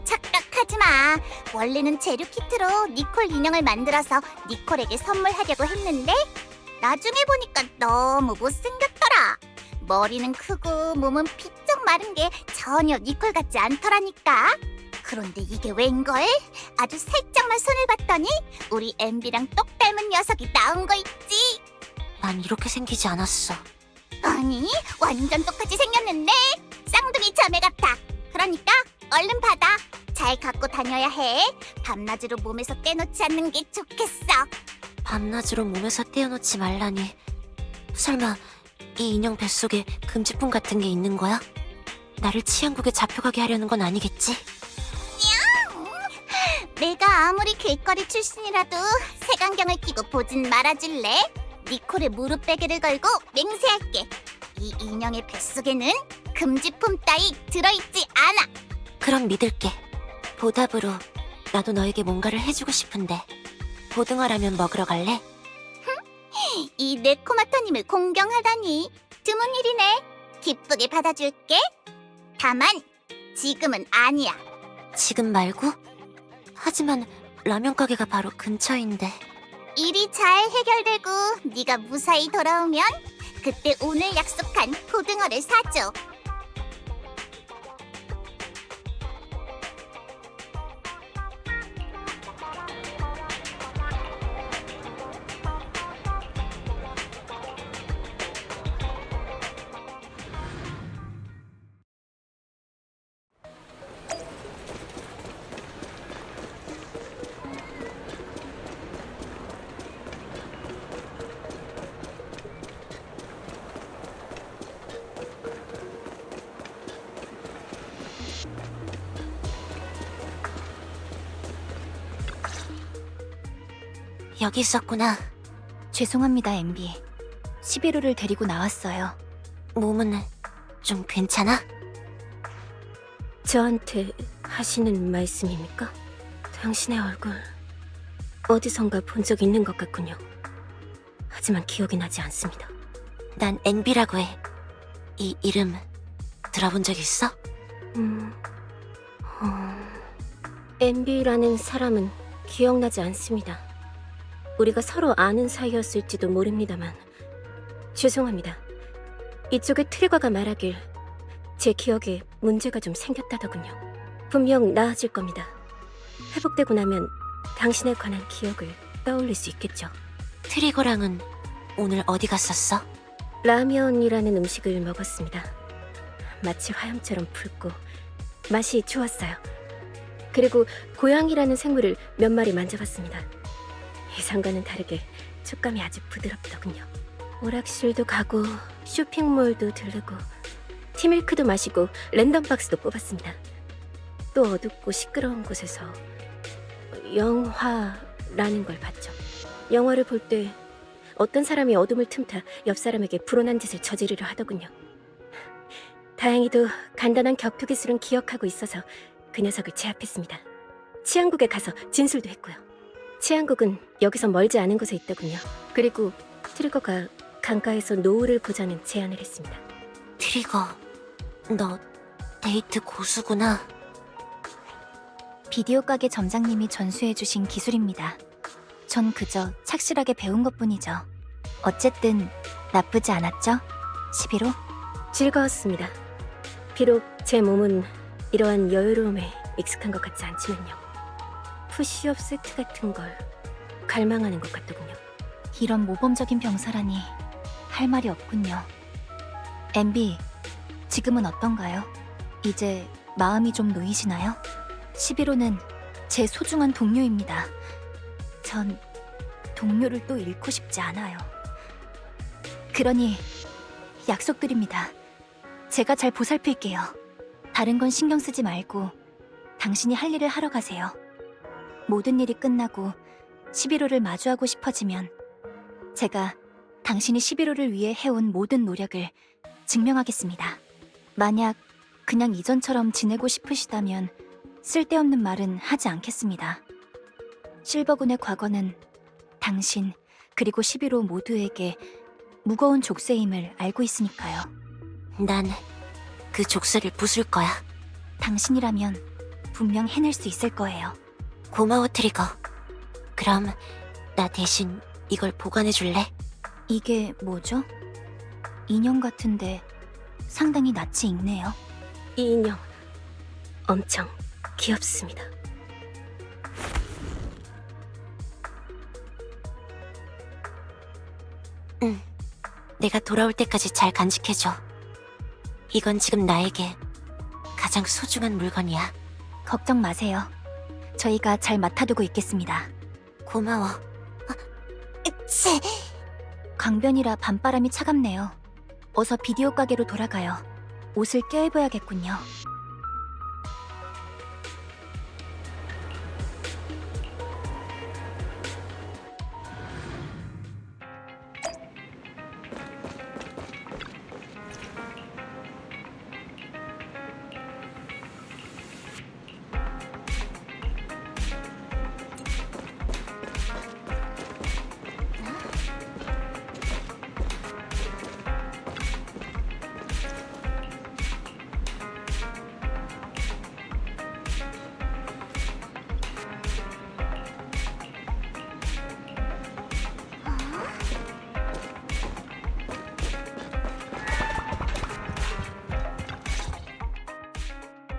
착각하지 마. 원래는 재료 키트로 니콜 인형을 만들어서 니콜에게 선물하려고 했는데 나중에 보니까 너무 못생겼더라. 머리는 크고 몸은 비쩍 마른 게 전혀 니콜 같지 않더라니까. 그런데 이게 웬걸? 아주 살짝만 손을 봤더니 우리 엠비랑 똑 닮은 녀석이 나온 거 있지? 난 이렇게 생기지 않았어. 아니, 완전 똑같이 생겼는데 쌍둥이 자매 같아. 그러니까 얼른 받아. 잘 갖고 다녀야 해. 밤낮으로 몸에서 떼놓지 않는 게 좋겠어. 밤낮으로 몸에서 떼어놓지 말라니. 설마 이 인형 뱃속에 금지품 같은 게 있는 거야? 나를 치안국에 잡혀가게 하려는 건 아니겠지? 내가 아무리 길거리 출신이라도 색안경을 끼고 보진 말아줄래? 니콜의 무릎 베개를 걸고 맹세할게. 이 인형의 뱃속에는 금지품 따위 들어있지 않아. 그럼 믿을게. 보답으로 나도 너에게 뭔가를 해주고 싶은데 고등어라면 먹으러 갈래? 이 네코마터님을 공경하다니 드문 일이네. 기쁘게 받아줄게. 다만 지금은 아니야. 지금 말고? 하지만 라면 가게가 바로 근처인데. 일이 잘 해결되고 네가 무사히 돌아오면 그때 오늘 약속한 고등어를 사줘. 여기 있었구나. 죄송합니다, 엠비. 11호를 데리고 나왔어요. 몸은 좀 괜찮아? 저한테 하시는 말씀입니까? 당신의 얼굴 어디선가 본 적 있는 것 같군요. 하지만 기억이 나지 않습니다. 난 엠비라고 해. 이 이름 들어본 적 있어? 엠비라는 사람은 기억나지 않습니다. 우리가 서로 아는 사이였을지도 모릅니다만 죄송합니다. 이쪽의 트리거가 말하길 제 기억에 문제가 좀 생겼다더군요. 분명 나아질 겁니다. 회복되고 나면 당신에 관한 기억을 떠올릴 수 있겠죠. 트리거랑은 오늘 어디 갔었어? 라면이라는 음식을 먹었습니다. 마치 화염처럼 붉고 맛이 좋았어요. 그리고 고양이라는 생물을 몇 마리 만져봤습니다. 예상과는 다르게 촉감이 아주 부드럽더군요. 오락실도 가고 쇼핑몰도 들르고 티밀크도 마시고 랜덤박스도 뽑았습니다. 또 어둡고 시끄러운 곳에서 영화라는 걸 봤죠. 영화를 볼 때 어떤 사람이 어둠을 틈타 옆 사람에게 불온한 짓을 저지르려 하더군요. 다행히도 간단한 격투 기술은 기억하고 있어서 그 녀석을 제압했습니다. 치안국에 가서 진술도 했고요. 치안국은 여기서 멀지 않은 곳에 있더군요. 그리고 트리거가 강가에서 노을을 보자는 제안을 했습니다. 트리거, 너 데이트 고수구나. 비디오 가게 점장님이 전수해주신 기술입니다. 전 그저 착실하게 배운 것뿐이죠. 어쨌든 나쁘지 않았죠? 11호? 즐거웠습니다. 비록 제 몸은 이러한 여유로움에 익숙한 것 같지 않지만요. 푸시업 세트 같은 걸 갈망하는 것 같더군요. 이런 모범적인 병사라니 할 말이 없군요. 엠비, 지금은 어떤가요? 이제 마음이 좀 놓이시나요? 11호는 제 소중한 동료입니다. 전 동료를 또 잃고 싶지 않아요. 그러니 약속드립니다. 제가 잘 보살필게요. 다른 건 신경 쓰지 말고 당신이 할 일을 하러 가세요. 모든 일이 끝나고 11호를 마주하고 싶어지면 제가 당신이 11호를 위해 해온 모든 노력을 증명하겠습니다. 만약 그냥 이전처럼 지내고 싶으시다면 쓸데없는 말은 하지 않겠습니다. 실버군의 과거는 당신 그리고 11호 모두에게 무거운 족쇄임을 알고 있으니까요. 난 그 족쇄를 부술 거야. 당신이라면 분명 해낼 수 있을 거예요. 고마워, 트리거. 그럼 나 대신 이걸 보관해 줄래? 이게 뭐죠? 인형 같은데 상당히 낯이 익네요. 이 인형 엄청 귀엽습니다. 내가 돌아올 때까지 잘 간직해줘. 이건 지금 나에게 가장 소중한 물건이야. 걱정 마세요. 저희가 잘 맡아두고 있겠습니다. 고마워. 치, 강변이라 밤바람이 차갑네요. 어서 비디오 가게로 돌아가요. 옷을 껴입어야겠군요.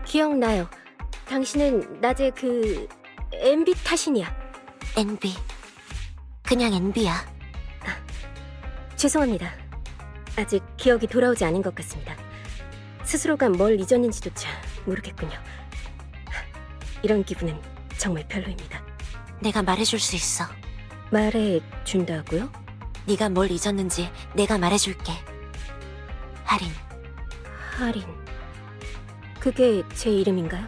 기억나요. 당신은 낮에 그 MB 타신이야. NB. 그냥 NB야. 죄송합니다. 아직 기억이 돌아오지 않은 것 같습니다. 스스로가 뭘 잊었는지조차 모르겠군요. 이런 기분은 정말 별로입니다. 내가 말해줄 수 있어. 말해준다고요? 네가 뭘 잊었는지 내가 말해줄게. 할인. 할인. 그게 제 이름인가요?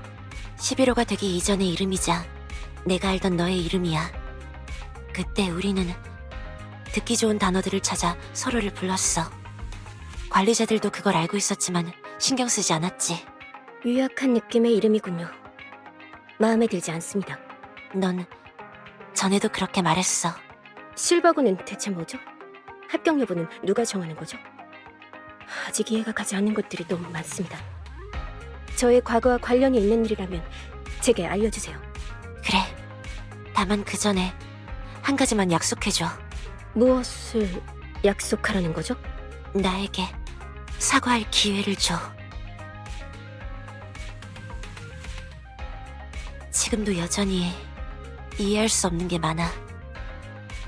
11호가 되기 이전의 이름이자 내가 알던 너의 이름이야. 그때 우리는 듣기 좋은 단어들을 찾아 서로를 불렀어. 관리자들도 그걸 알고 있었지만 신경 쓰지 않았지. 유약한 느낌의 이름이군요. 마음에 들지 않습니다. 넌 전에도 그렇게 말했어. 실버고는 대체 뭐죠? 합격 여부는 누가 정하는 거죠? 아직 이해가 가지 않는 것들이 너무 많습니다. 저의 과거와 관련이 있는 일이라면 제게 알려주세요. 그래. 다만 그 전에 한 가지만 약속해줘. 무엇을 약속하라는 거죠? 나에게 사과할 기회를 줘. 지금도 여전히 이해할 수 없는 게 많아.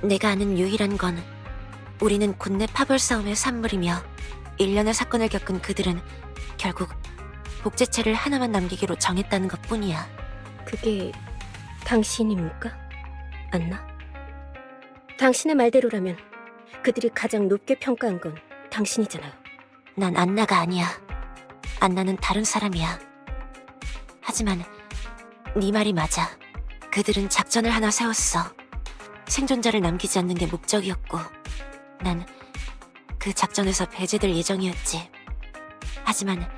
내가 아는 유일한 건 우리는 군내 파벌 싸움의 산물이며 일련의 사건을 겪은 그들은 결국 복제체를 하나만 남기기로 정했다는 것뿐이야. 그게 당신입니까? 안나? 당신의 말대로라면 그들이 가장 높게 평가한 건 당신이잖아요. 난 안나가 아니야. 안나는 다른 사람이야. 하지만 네 말이 맞아. 그들은 작전을 하나 세웠어. 생존자를 남기지 않는 게 목적이었고 난 그 작전에서 배제될 예정이었지. 하지만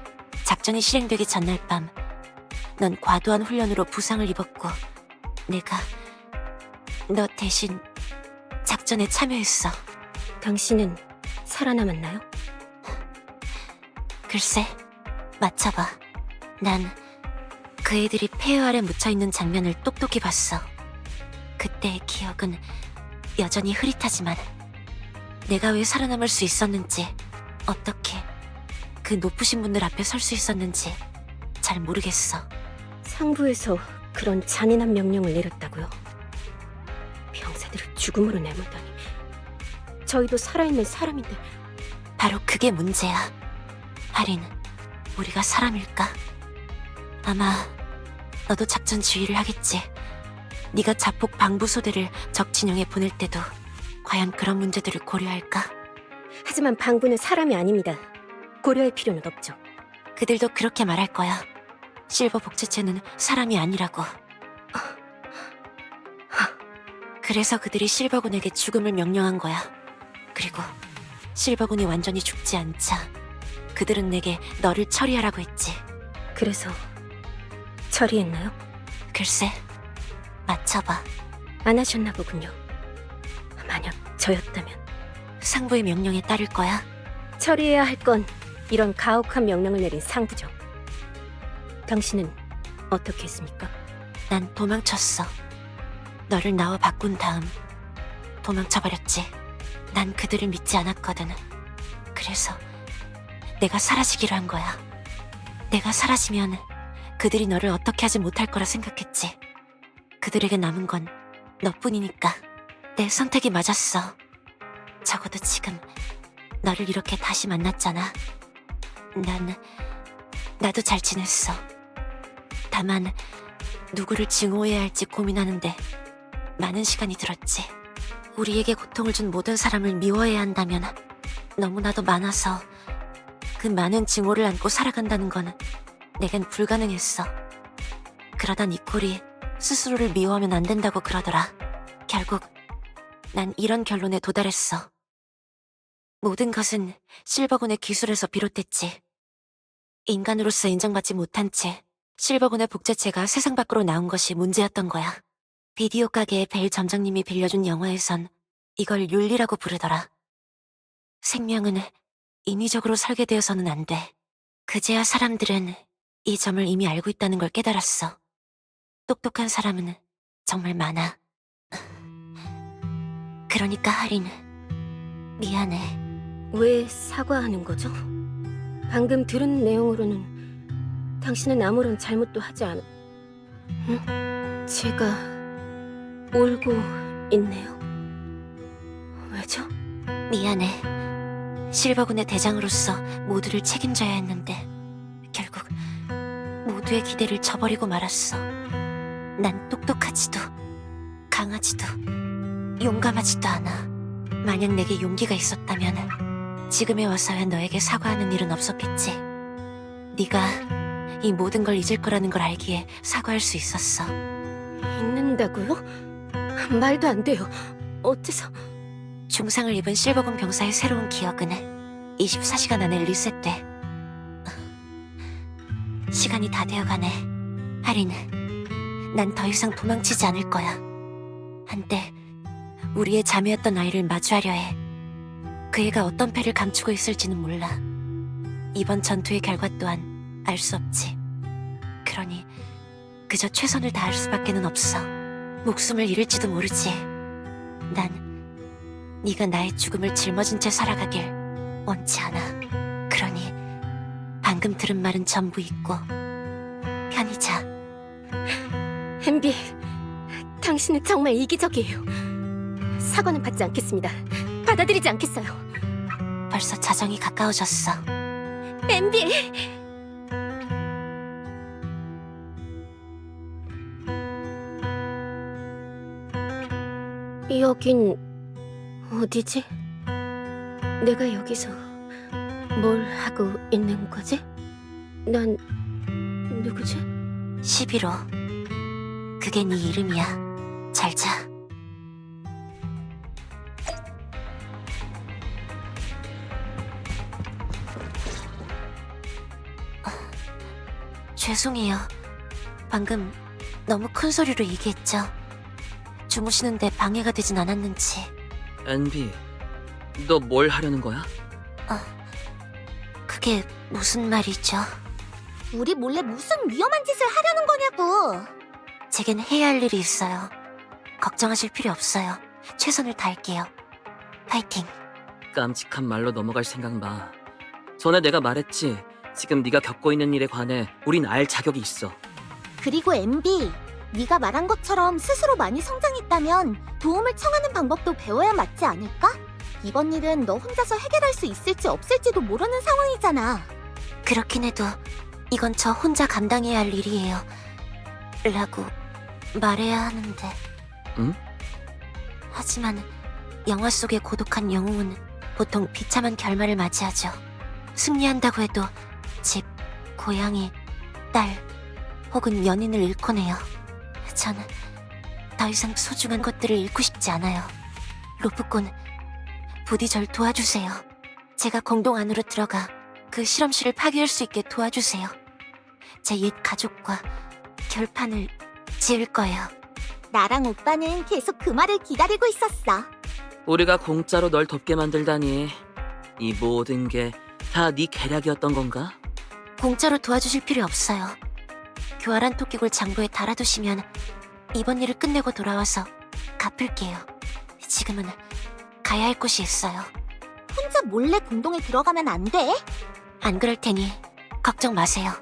작전이 실행되기 전날 밤 넌 과도한 훈련으로 부상을 입었고 내가 너 대신 작전에 참여했어. 당신은 살아남았나요? 글쎄, 맞춰봐. 난 그 애들이 폐허 아래 묻혀있는 장면을 똑똑히 봤어. 그때의 기억은 여전히 흐릿하지만 내가 왜 살아남을 수 있었는지, 어떻게 그 높으신 분들 앞에 설 수 있었는지 잘 모르겠어. 상부에서 그런 잔인한 명령을 내렸다고요? 병사들을 죽음으로 내몰다니. 저희도 살아있는 사람인데. 바로 그게 문제야. 할인, 우리가 사람일까? 아마 너도 작전 지휘를 하겠지. 네가 자폭 방부소대를 적 진영에 보낼 때도 과연 그런 문제들을 고려할까? 하지만 방부는 사람이 아닙니다. 고려할 필요는 없죠. 그들도 그렇게 말할 거야. 실버 복제체는 사람이 아니라고. 그래서 그들이 실버군에게 죽음을 명령한 거야. 그리고 실버군이 완전히 죽지 않자 그들은 내게 너를 처리하라고 했지. 그래서 처리했나요? 글쎄, 맞춰봐. 안 하셨나 보군요. 만약 저였다면 상부의 명령에 따를 거야. 처리해야 할 건 이런 가혹한 명령을 내린 상부죠. 당신은 어떻게 했습니까? 난 도망쳤어. 너를 나와 바꾼 다음 도망쳐버렸지. 난 그들을 믿지 않았거든. 그래서 내가 사라지기로 한 거야. 내가 사라지면 그들이 너를 어떻게 하지 못할 거라 생각했지. 그들에게 남은 건 너뿐이니까. 내 선택이 맞았어. 적어도 지금 너를 이렇게 다시 만났잖아. 나도 잘 지냈어. 다만 누구를 증오해야 할지 고민하는데 많은 시간이 들었지. 우리에게 고통을 준 모든 사람을 미워해야 한다면 너무나도 많아서 그 많은 증오를 안고 살아간다는 건 내겐 불가능했어. 그러다 니콜이 스스로를 미워하면 안 된다고 그러더라. 결국 난 이런 결론에 도달했어. 모든 것은 실버군의 기술에서 비롯됐지. 인간으로서 인정받지 못한 채 실버군의 복제체가 세상 밖으로 나온 것이 문제였던 거야. 비디오 가게의 벨 점장님이 빌려준 영화에선 이걸 윤리라고 부르더라. 생명은 인위적으로 설계되어서는 안 돼. 그제야 사람들은 이 점을 이미 알고 있다는 걸 깨달았어. 똑똑한 사람은 정말 많아. 그러니까 하린, 미안해. 왜 사과하는 거죠? 방금 들은 내용으로는 당신은 아무런 잘못도 하지 않아. 제가 울고 있네요. 왜죠? 미안해. 실버군의 대장으로서 모두를 책임져야 했는데 결국 모두의 기대를 저버리고 말았어. 난 똑똑하지도 강하지도 용감하지도 않아. 만약 내게 용기가 있었다면 지금에 와서야 너에게 사과하는 일은 없었겠지. 네가 이 모든 걸 잊을 거라는 걸 알기에 사과할 수 있었어. 잊는다고요? 말도 안 돼요. 어째서? 중상을 입은 실버군 병사의 새로운 기억은 24시간 안에 리셋돼. 시간이 다 되어가네. 하린, 난 더 이상 도망치지 않을 거야. 한때 우리의 자매였던 아이를 마주하려 해. 그 애가 어떤 패를 감추고 있을지는 몰라. 이번 전투의 결과 또한 알 수 없지. 그러니 그저 최선을 다할 수밖에는 없어. 목숨을 잃을지도 모르지. 난 네가 나의 죽음을 짊어진 채 살아가길 원치 않아. 그러니 방금 들은 말은 전부 잊고 편히 자. 엠비, 당신은 정말 이기적이에요. 사과는 받지 않겠습니다. 받아들이지 않겠어요. 벌써 자정이 가까워졌어. 엠비! 여긴 어디지? 내가 여기서 뭘 하고 있는 거지? 난 누구지? 11호. 그게 네 이름이야. 잘 자. 죄송해요. 방금 너무 큰 소리로 얘기했죠. 주무시는데 방해가 되진 않았는지. 엔비, 너 뭘 하려는 거야? 그게 무슨 말이죠? 우리 몰래 무슨 위험한 짓을 하려는 거냐고. 제겐 해야 할 일이 있어요. 걱정하실 필요 없어요. 최선을 다할게요. 파이팅. 깜찍한 말로 넘어갈 생각 마. 전에 내가 말했지. 지금 네가 겪고 있는 일에 관해 우린 알 자격이 있어. 그리고 MB, 네가 말한 것처럼 스스로 많이 성장했다면 도움을 청하는 방법도 배워야 맞지 않을까? 이번 일은 너 혼자서 해결할 수 있을지 없을지도 모르는 상황이잖아. 그렇긴 해도 이건 저 혼자 감당해야 할 일이에요. 라고 말해야 하는데. 응? 하지만 영화 속의 고독한 영웅은 보통 비참한 결말을 맞이하죠. 승리한다고 해도 집, 고양이, 딸 혹은 연인을 잃곤 해요. 저는 더 이상 소중한 것들을 잃고 싶지 않아요. 로프꾼, 부디 절 도와주세요. 제가 공동 안으로 들어가 그 실험실을 파괴할 수 있게 도와주세요. 제 옛 가족과 결판을 지을 거예요. 나랑 오빠는 계속 그 말을 기다리고 있었어. 우리가 공짜로 널 돕게 만들다니. 이 모든 게 다 네 계략이었던 건가? 공짜로 도와주실 필요 없어요. 교활한 토끼굴 장부에 달아두시면 이번 일을 끝내고 돌아와서 갚을게요. 지금은 가야 할 곳이 있어요. 혼자 몰래 공동에 들어가면 안 돼? 안 그럴 테니 걱정 마세요.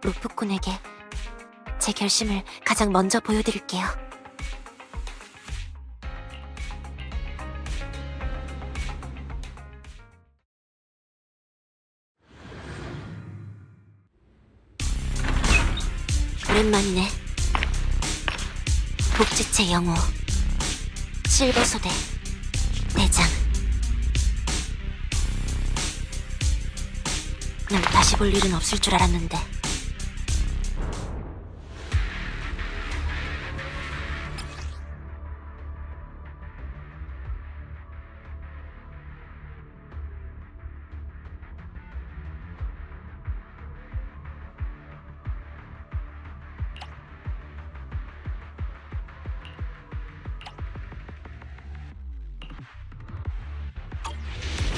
로프꾼에게 제 결심을 가장 먼저 보여드릴게요. 오랜만이네. 복지체 영호 실버소대 대장. 난 다시 볼 일은 없을 줄 알았는데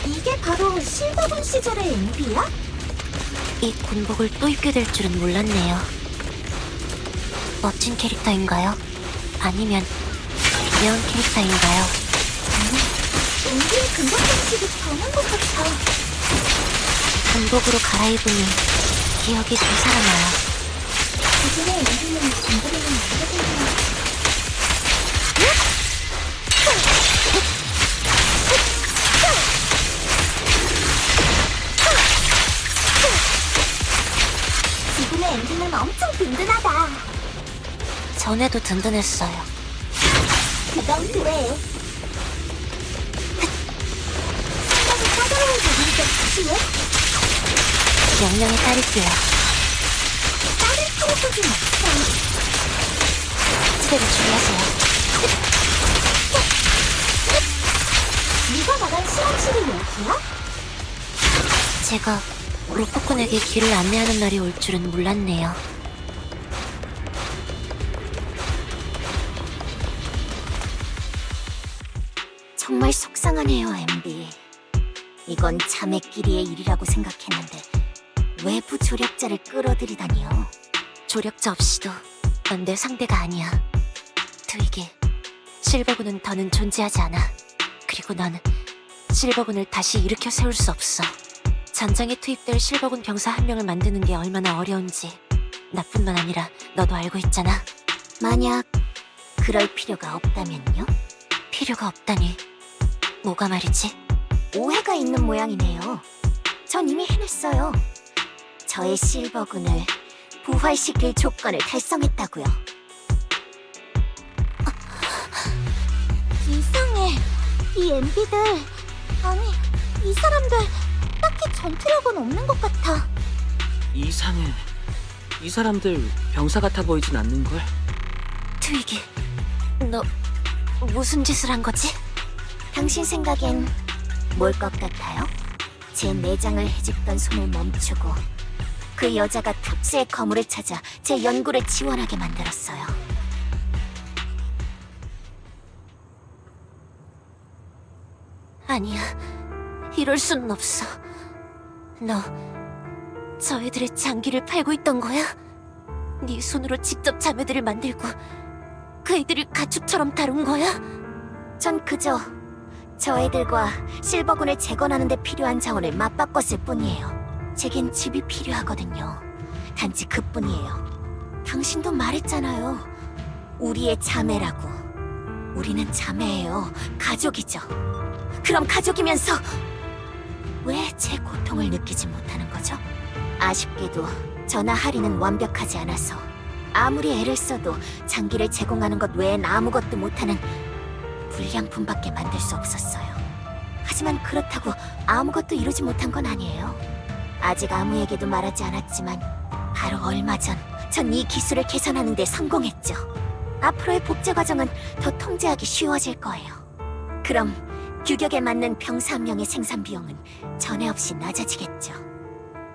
이게 바로 실버군 시절의 MB야? 이 군복을 또 입게 될 줄은 몰랐네요. 멋진 캐릭터인가요? 아니면 귀여운 캐릭터인가요? MB의 근본 방식이 변한 것 같아. 군복으로 갈아입으니 기억이 되살아나요. 기존의 MB는 군복에는 남자들이랑 지금의 MB는 엄청 든든하다. 전에도 든든했어요. 그건 그래. 생각이 까다로운 부분이 좀 조심해. 명령에 따를게요. 다른 프로그램 없어. 치대를 준비하세요. 네가 말한 실험실이 여기야? 제가 로프꾼에게 길을 안내하는 날이 올 줄은 몰랐네요. 정말 속상하네요, MB. 이건 자매끼리의 일이라고 생각했는데 외부 조력자를 끌어들이다니요. 조력자 없이도 넌 내 상대가 아니야. 트위기, 실버군은 더는 존재하지 않아. 그리고 넌 실버군을 다시 일으켜 세울 수 없어. 전장에 투입될 실버군 병사 한 명을 만드는 게 얼마나 어려운지 나뿐만 아니라 너도 알고 있잖아. 만약 그럴 필요가 없다면요? 필요가 없다니. 뭐가 말이지? 오해가 있는 모양이네요. 전 이미 해냈어요. 저의 실버군을 부활시킬 조건을 달성했다고요. 이상해. 이 MB들, 아니, 이 사람들 딱히 전투력은 없는 것 같아. 이상해. 이 사람들 병사 같아 보이진 않는걸? 트위기, 너 무슨 짓을 한 거지? 당신 생각엔 뭘 것 같아요? 제 내장을 헤집던 손을 멈추고 그 여자가 탑스의 거물을 찾아 제 연구를 지원하게 만들었어요. 아니야, 이럴 수는 없어. 너 저희들의 장기를 팔고 있던 거야? 네 손으로 직접 자매들을 만들고 그 애들을 가축처럼 다룬 거야? 전 그저 저 애들과 실버군을 재건하는 데 필요한 자원을 맞바꿨을 뿐이에요. 제겐 집이 필요하거든요. 단지 그뿐이에요. 당신도 말했잖아요. 우리의 자매라고. 우리는 자매예요. 가족이죠. 그럼 가족이면서 왜 제 고통을 느끼지 못하는 거죠? 아쉽게도 저나 하리는 완벽하지 않아서 아무리 애를 써도 장기를 제공하는 것 외엔 아무것도 못하는 불량품밖에 만들 수 없었어요. 하지만 그렇다고 아무것도 이루지 못한 건 아니에요. 아직 아무에게도 말하지 않았지만 바로 얼마 전 전 이 기술을 개선하는 데 성공했죠. 앞으로의 복제 과정은 더 통제하기 쉬워질 거예요. 그럼 규격에 맞는 병사 한 명의 생산 비용은 전에 없이 낮아지겠죠.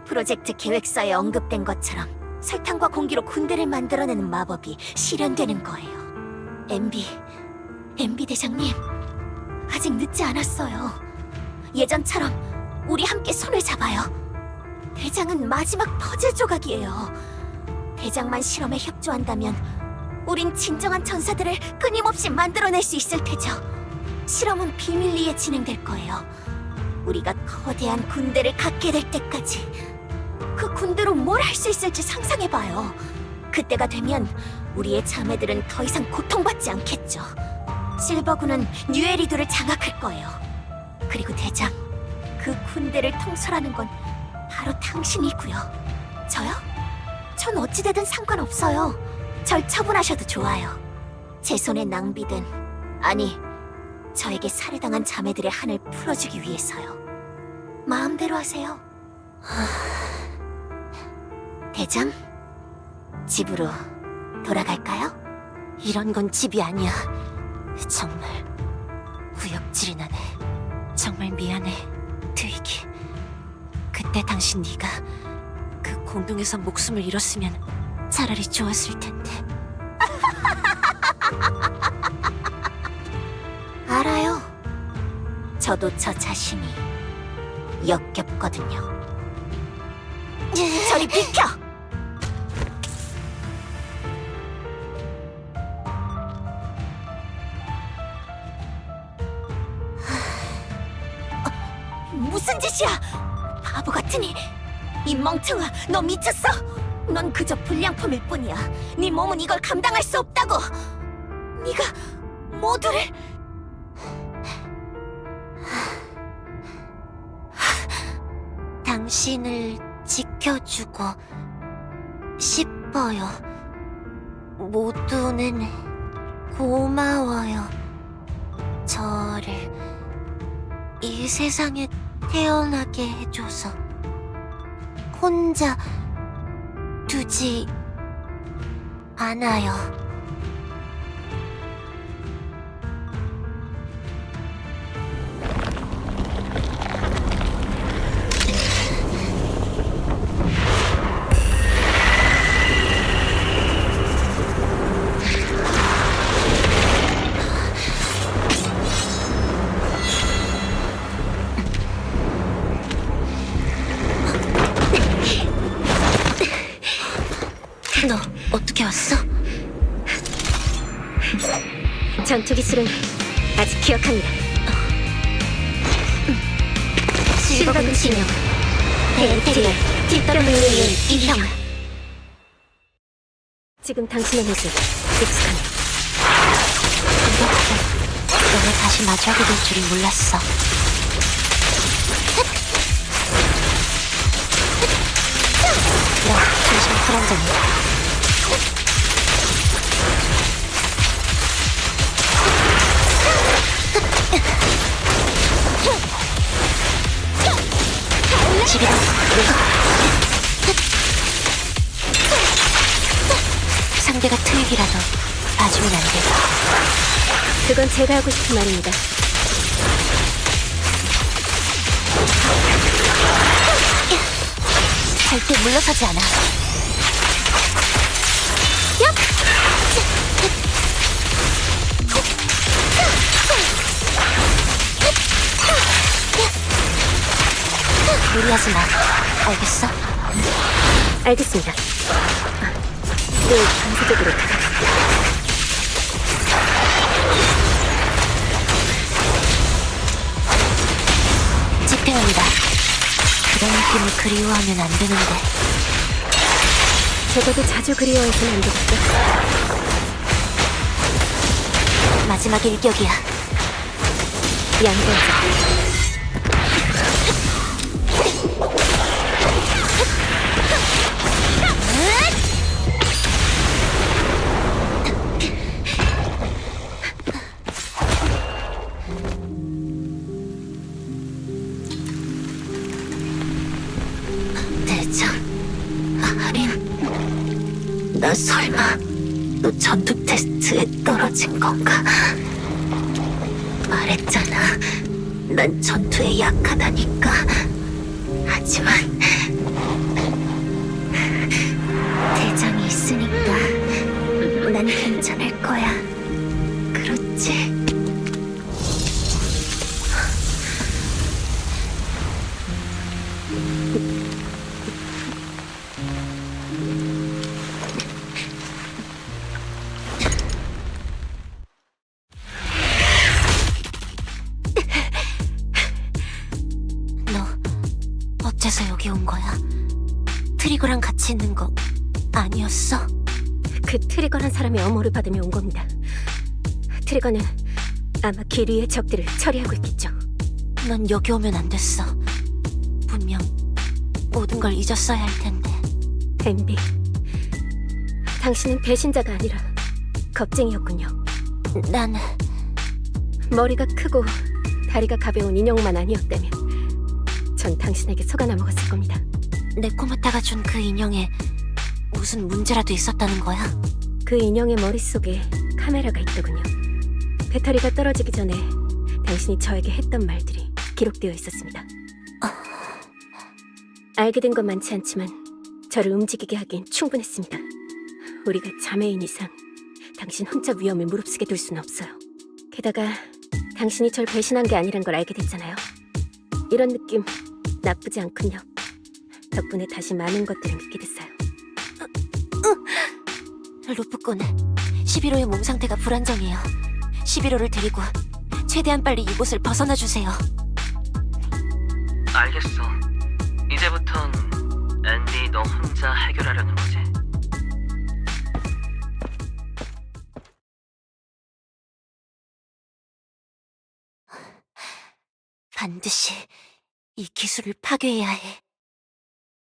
프로젝트 계획서에 언급된 것처럼 설탕과 공기로 군대를 만들어내는 마법이 실현되는 거예요. MB 대장님, 아직 늦지 않았어요. 예전처럼 우리 함께 손을 잡아요. 대장은 마지막 퍼즐 조각이에요. 대장만 실험에 협조한다면 우린 진정한 전사들을 끊임없이 만들어낼 수 있을 테죠. 실험은 비밀리에 진행될 거예요. 우리가 거대한 군대를 갖게 될 때까지. 그 군대로 뭘 할 수 있을지 상상해봐요. 그때가 되면 우리의 자매들은 더 이상 고통받지 않겠죠. 실버군은 뉴에리드를 장악할 거예요. 그리고 대장, 그 군대를 통솔하는 건 바로 당신이고요. 저요? 전 어찌되든 상관없어요. 절 처분하셔도 좋아요. 제 손에 낭비된, 아니, 저에게 살해당한 자매들의 한을 풀어주기 위해서요. 마음대로 하세요. 대장, 집으로 돌아갈까요? 이런 건 집이 아니야. 정말 구역질이 나네. 정말 미안해, 트위기. 그때 당신 네가 그 공동에서 목숨을 잃었으면 차라리 좋았을 텐데. 알아요. 저도 저 자신이 역겹거든요. 저리 비켜! 무슨 짓이야! 바보 같으니! 이 멍청아, 너 미쳤어! 넌 그저 불량품일 뿐이야. 네 몸은 이걸 감당할 수 없다고! 네가 모두를... 당신을 지켜주고 싶어요. 모두는 고마워요. 저를 이 세상에 태어나게 해줘서 혼자 두지 않아요. 너 어떻게 왔어? 전투기술은 아직 기억합니다. 실버군 진영 베테리얼 TW의 이형. 지금 당신의 모습 익숙합니다. 이렇게 너를 다시 마주하게 될 줄은 몰랐어. 너 조심, 불안정해. 집이다. 상대가 트윅이라도 봐주면 안 돼. 그건 제가 하고 싶은 말입니다. 절대 물러서지 않아. 무리하지 마. 알겠어? 알겠습니다. 네, 반사적으로 집행합니다. 그런 느낌을 그리워하면 안 되는데. 적어도 자주 그리워해서는 안 되겠죠? 마지막 일격이야. 양보하자. 대장, 아린, 나 설마 너 전투 테스트에 떨어진 건가? 말했잖아, 난 전투에 약하다니까. 하지만 대장이 있으니까 난 괜찮을 거야. 그렇지? 너 어째서 여기 온 거야? 트리거랑 같이 있는 거 아니었어? 그 트리거란 사람의 엄호를 받으며 온 겁니다. 트리거는 아마 길 위의 적들을 처리하고 있겠죠. 넌 여기 오면 안 됐어. 분명 모든 걸 잊었어야 할 텐데. 엠비, 당신은 배신자가 아니라 겁쟁이였군요. 난 머리가 크고 다리가 가벼운 인형만 아니었다면 전 당신에게 속아 넘어갔을 겁니다. 네코마타가 준 그 인형에 무슨 문제라도 있었다는 거야? 그 인형의 머릿속에 카메라가 있더군요. 배터리가 떨어지기 전에 당신이 저에게 했던 말들이 기록되어 있었습니다. 알게 된 건 많지 않지만 저를 움직이게 하기엔 충분했습니다. 우리가 자매인 이상 당신 혼자 위험을 무릅쓰게 둘 수는 없어요. 게다가 당신이 절 배신한 게 아니란 걸 알게 됐잖아요. 이런 느낌 나쁘지 않군요. 덕분에 다시 많은 것들을 믿게 됐어요. 루프꾼, 11호의 몸 상태가 불안정해요. 11호를 데리고 최대한 빨리 이곳을 벗어나 주세요. 알겠어. 이제부턴 앤디 너 혼자 해결하려는 거지? 반드시 이 기술을 파괴해야 해.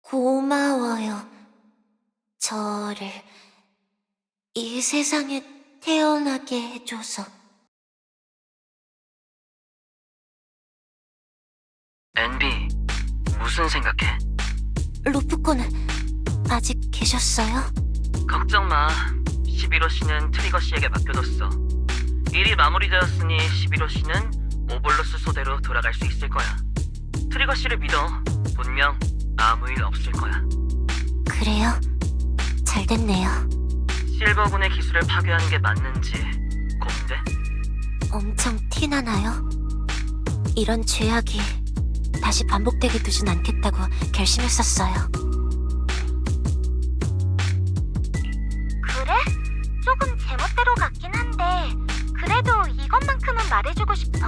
고마워요. 저를 이 세상에 태어나게 해줘서. 앤비, 무슨 생각해? 루프꾼, 아직 계셨어요? 걱정 마. 11호 씨는 트리거 씨에게 맡겨뒀어. 일이 마무리되었으니 11호 씨는 오볼로스 소대로 돌아갈 수 있을 거야. 트리거 씨를 믿어. 분명 아무 일 없을 거야. 그래요? 잘 됐네요. 실버군의 기술을 파괴하는 게 맞는지 고민돼? 엄청 티나나요? 이런 죄악이 다시 반복되게 두진 않겠다고 결심했었어요. 그래? 조금 제멋대로 같긴 한데 그래도 이것만큼은 말해주고 싶어.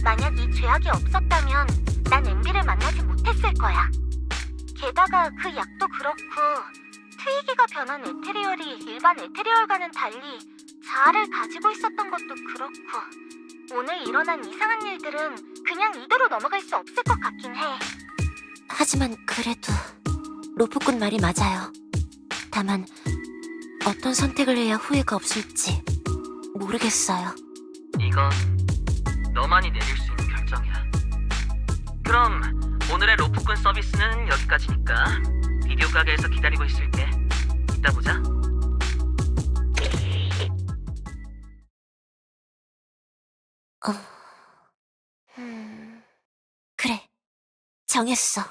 만약 이 죄악이 없었다면 난 엠비를 만나지 못했을 거야. 게다가 그 약도 그렇고 트이기가 변한 에테리얼이 일반 에테리얼과는 달리 자아를 가지고 있었던 것도 그렇고 오늘 일어난 이상한 일들은 그냥 이대로 넘어갈 수 없을 것 같긴 해. 하지만 그래도 로프꾼 말이 맞아요. 다만 어떤 선택을 해야 후회가 없을지 모르겠어요. 이건 너만이 내릴 수 있는 결정이야. 그럼 오늘의 로프꾼 서비스는 여기까지니까 비디오 가게에서 기다리고 있을게. 이따 보자. 그래, 정했어.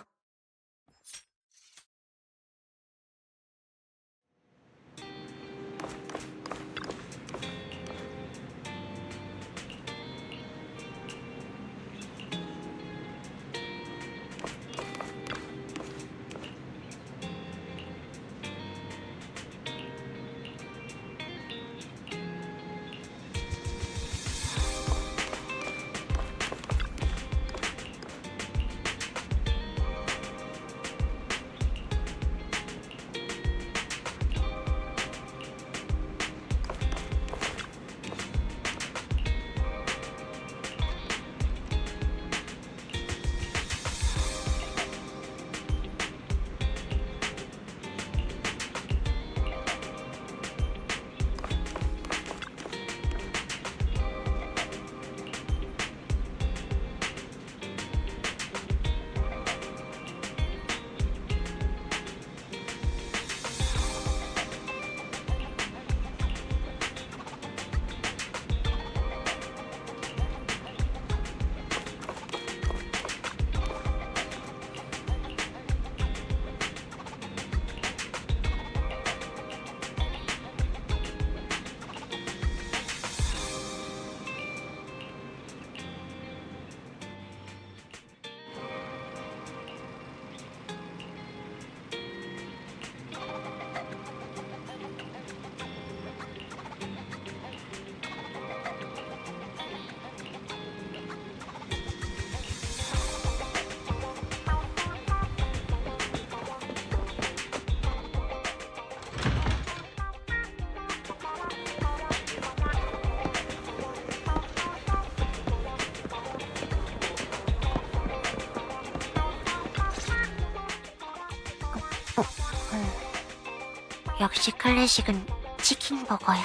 역시 클래식은 치킨버거야.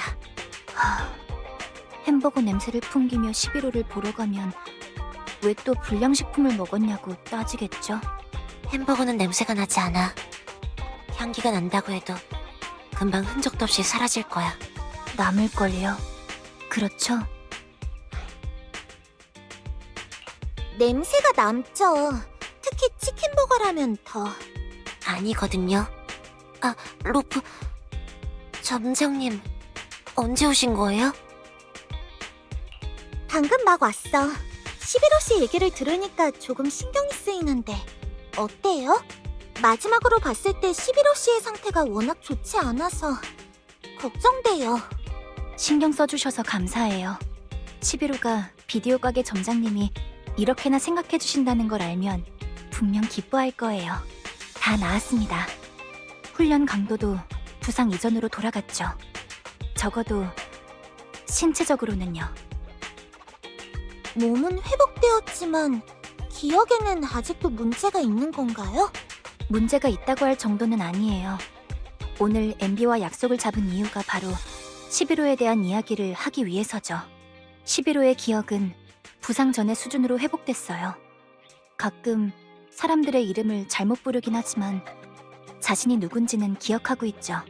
햄버거 냄새를 풍기며 11호를 보러 가면 왜 또 불량식품을 먹었냐고 따지겠죠? 햄버거는 냄새가 나지 않아. 향기가 난다고 해도 금방 흔적도 없이 사라질 거야. 남을걸요. 그렇죠? 냄새가 남죠. 특히 치킨버거라면 더. 아니거든요. 아, 로프. 점장님, 언제 오신 거예요? 방금 막 왔어. 11호씨 얘기를 들으니까 조금 신경이 쓰이는데 어때요? 마지막으로 봤을 때 11호씨의 상태가 워낙 좋지 않아서 걱정돼요. 신경 써주셔서 감사해요. 11호가 비디오 가게 점장님이 이렇게나 생각해주신다는 걸 알면 분명 기뻐할 거예요. 다 나았습니다. 훈련 강도도 부상 이전으로 돌아갔죠. 적어도 신체적으로는요. 몸은 회복되었지만 기억에는 아직도 문제가 있는 건가요? 문제가 있다고 할 정도는 아니에요. 오늘 MB와 약속을 잡은 이유가 바로 11호에 대한 이야기를 하기 위해서죠. 11호의 기억은 부상 전의 수준으로 회복됐어요. 가끔 사람들의 이름을 잘못 부르긴 하지만 자신이 누군지는 기억하고 있죠.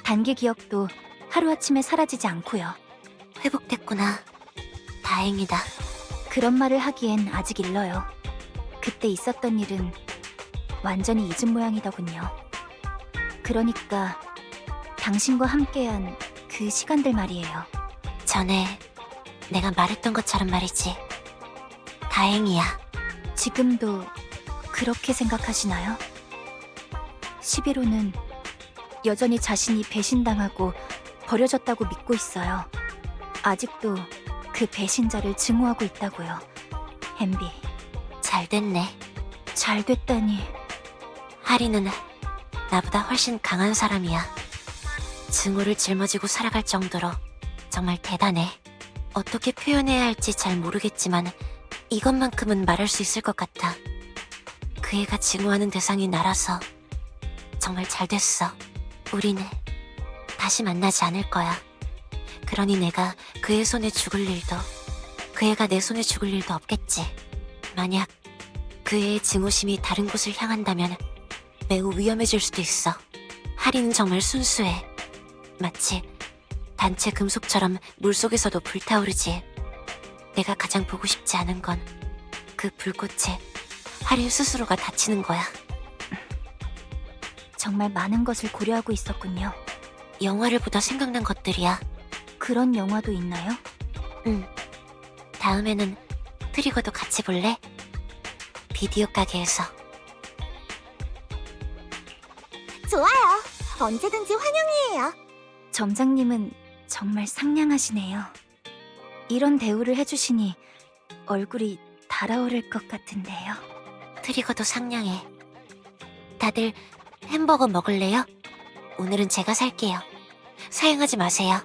단기 기억도 하루아침에 사라지지 않고요. 회복됐구나. 다행이다. 그런 말을 하기엔 아직 일러요. 그때 있었던 일은 완전히 잊은 모양이더군요. 그러니까 당신과 함께한 그 시간들 말이에요. 전에 내가 말했던 것처럼 말이지. 다행이야. 지금도 그렇게 생각하시나요? 11호는 여전히 자신이 배신당하고 버려졌다고 믿고 있어요. 아직도 그 배신자를 증오하고 있다고요. 햄비, 잘 됐네. 잘 됐다니. 하리는 나보다 훨씬 강한 사람이야. 증오를 짊어지고 살아갈 정도로 정말 대단해. 어떻게 표현해야 할지 잘 모르겠지만 이것만큼은 말할 수 있을 것 같아. 그 애가 증오하는 대상이 나라서 정말 잘 됐어. 우리는 다시 만나지 않을 거야. 그러니 내가 그의 손에 죽을 일도, 그 애가 내 손에 죽을 일도 없겠지. 만약 그 애의 증오심이 다른 곳을 향한다면 매우 위험해질 수도 있어. 하리는 정말 순수해. 마치 단체 금속처럼 물속에서도 불타오르지. 내가 가장 보고 싶지 않은 건 그 불꽃에 하리 스스로가 다치는 거야. 정말 많은 것을 고려하고 있었군요. 영화를 보다 생각난 것들이야. 그런 영화도 있나요? 응. 다음에는 트리거도 같이 볼래? 비디오 가게에서. 좋아요. 언제든지 환영이에요. 점장님은 정말 상냥하시네요. 이런 대우를 해주시니 얼굴이 달아오를 것 같은데요. 트리거도 상냥해. 다들 햄버거 먹을래요? 오늘은 제가 살게요. 사양하지 마세요.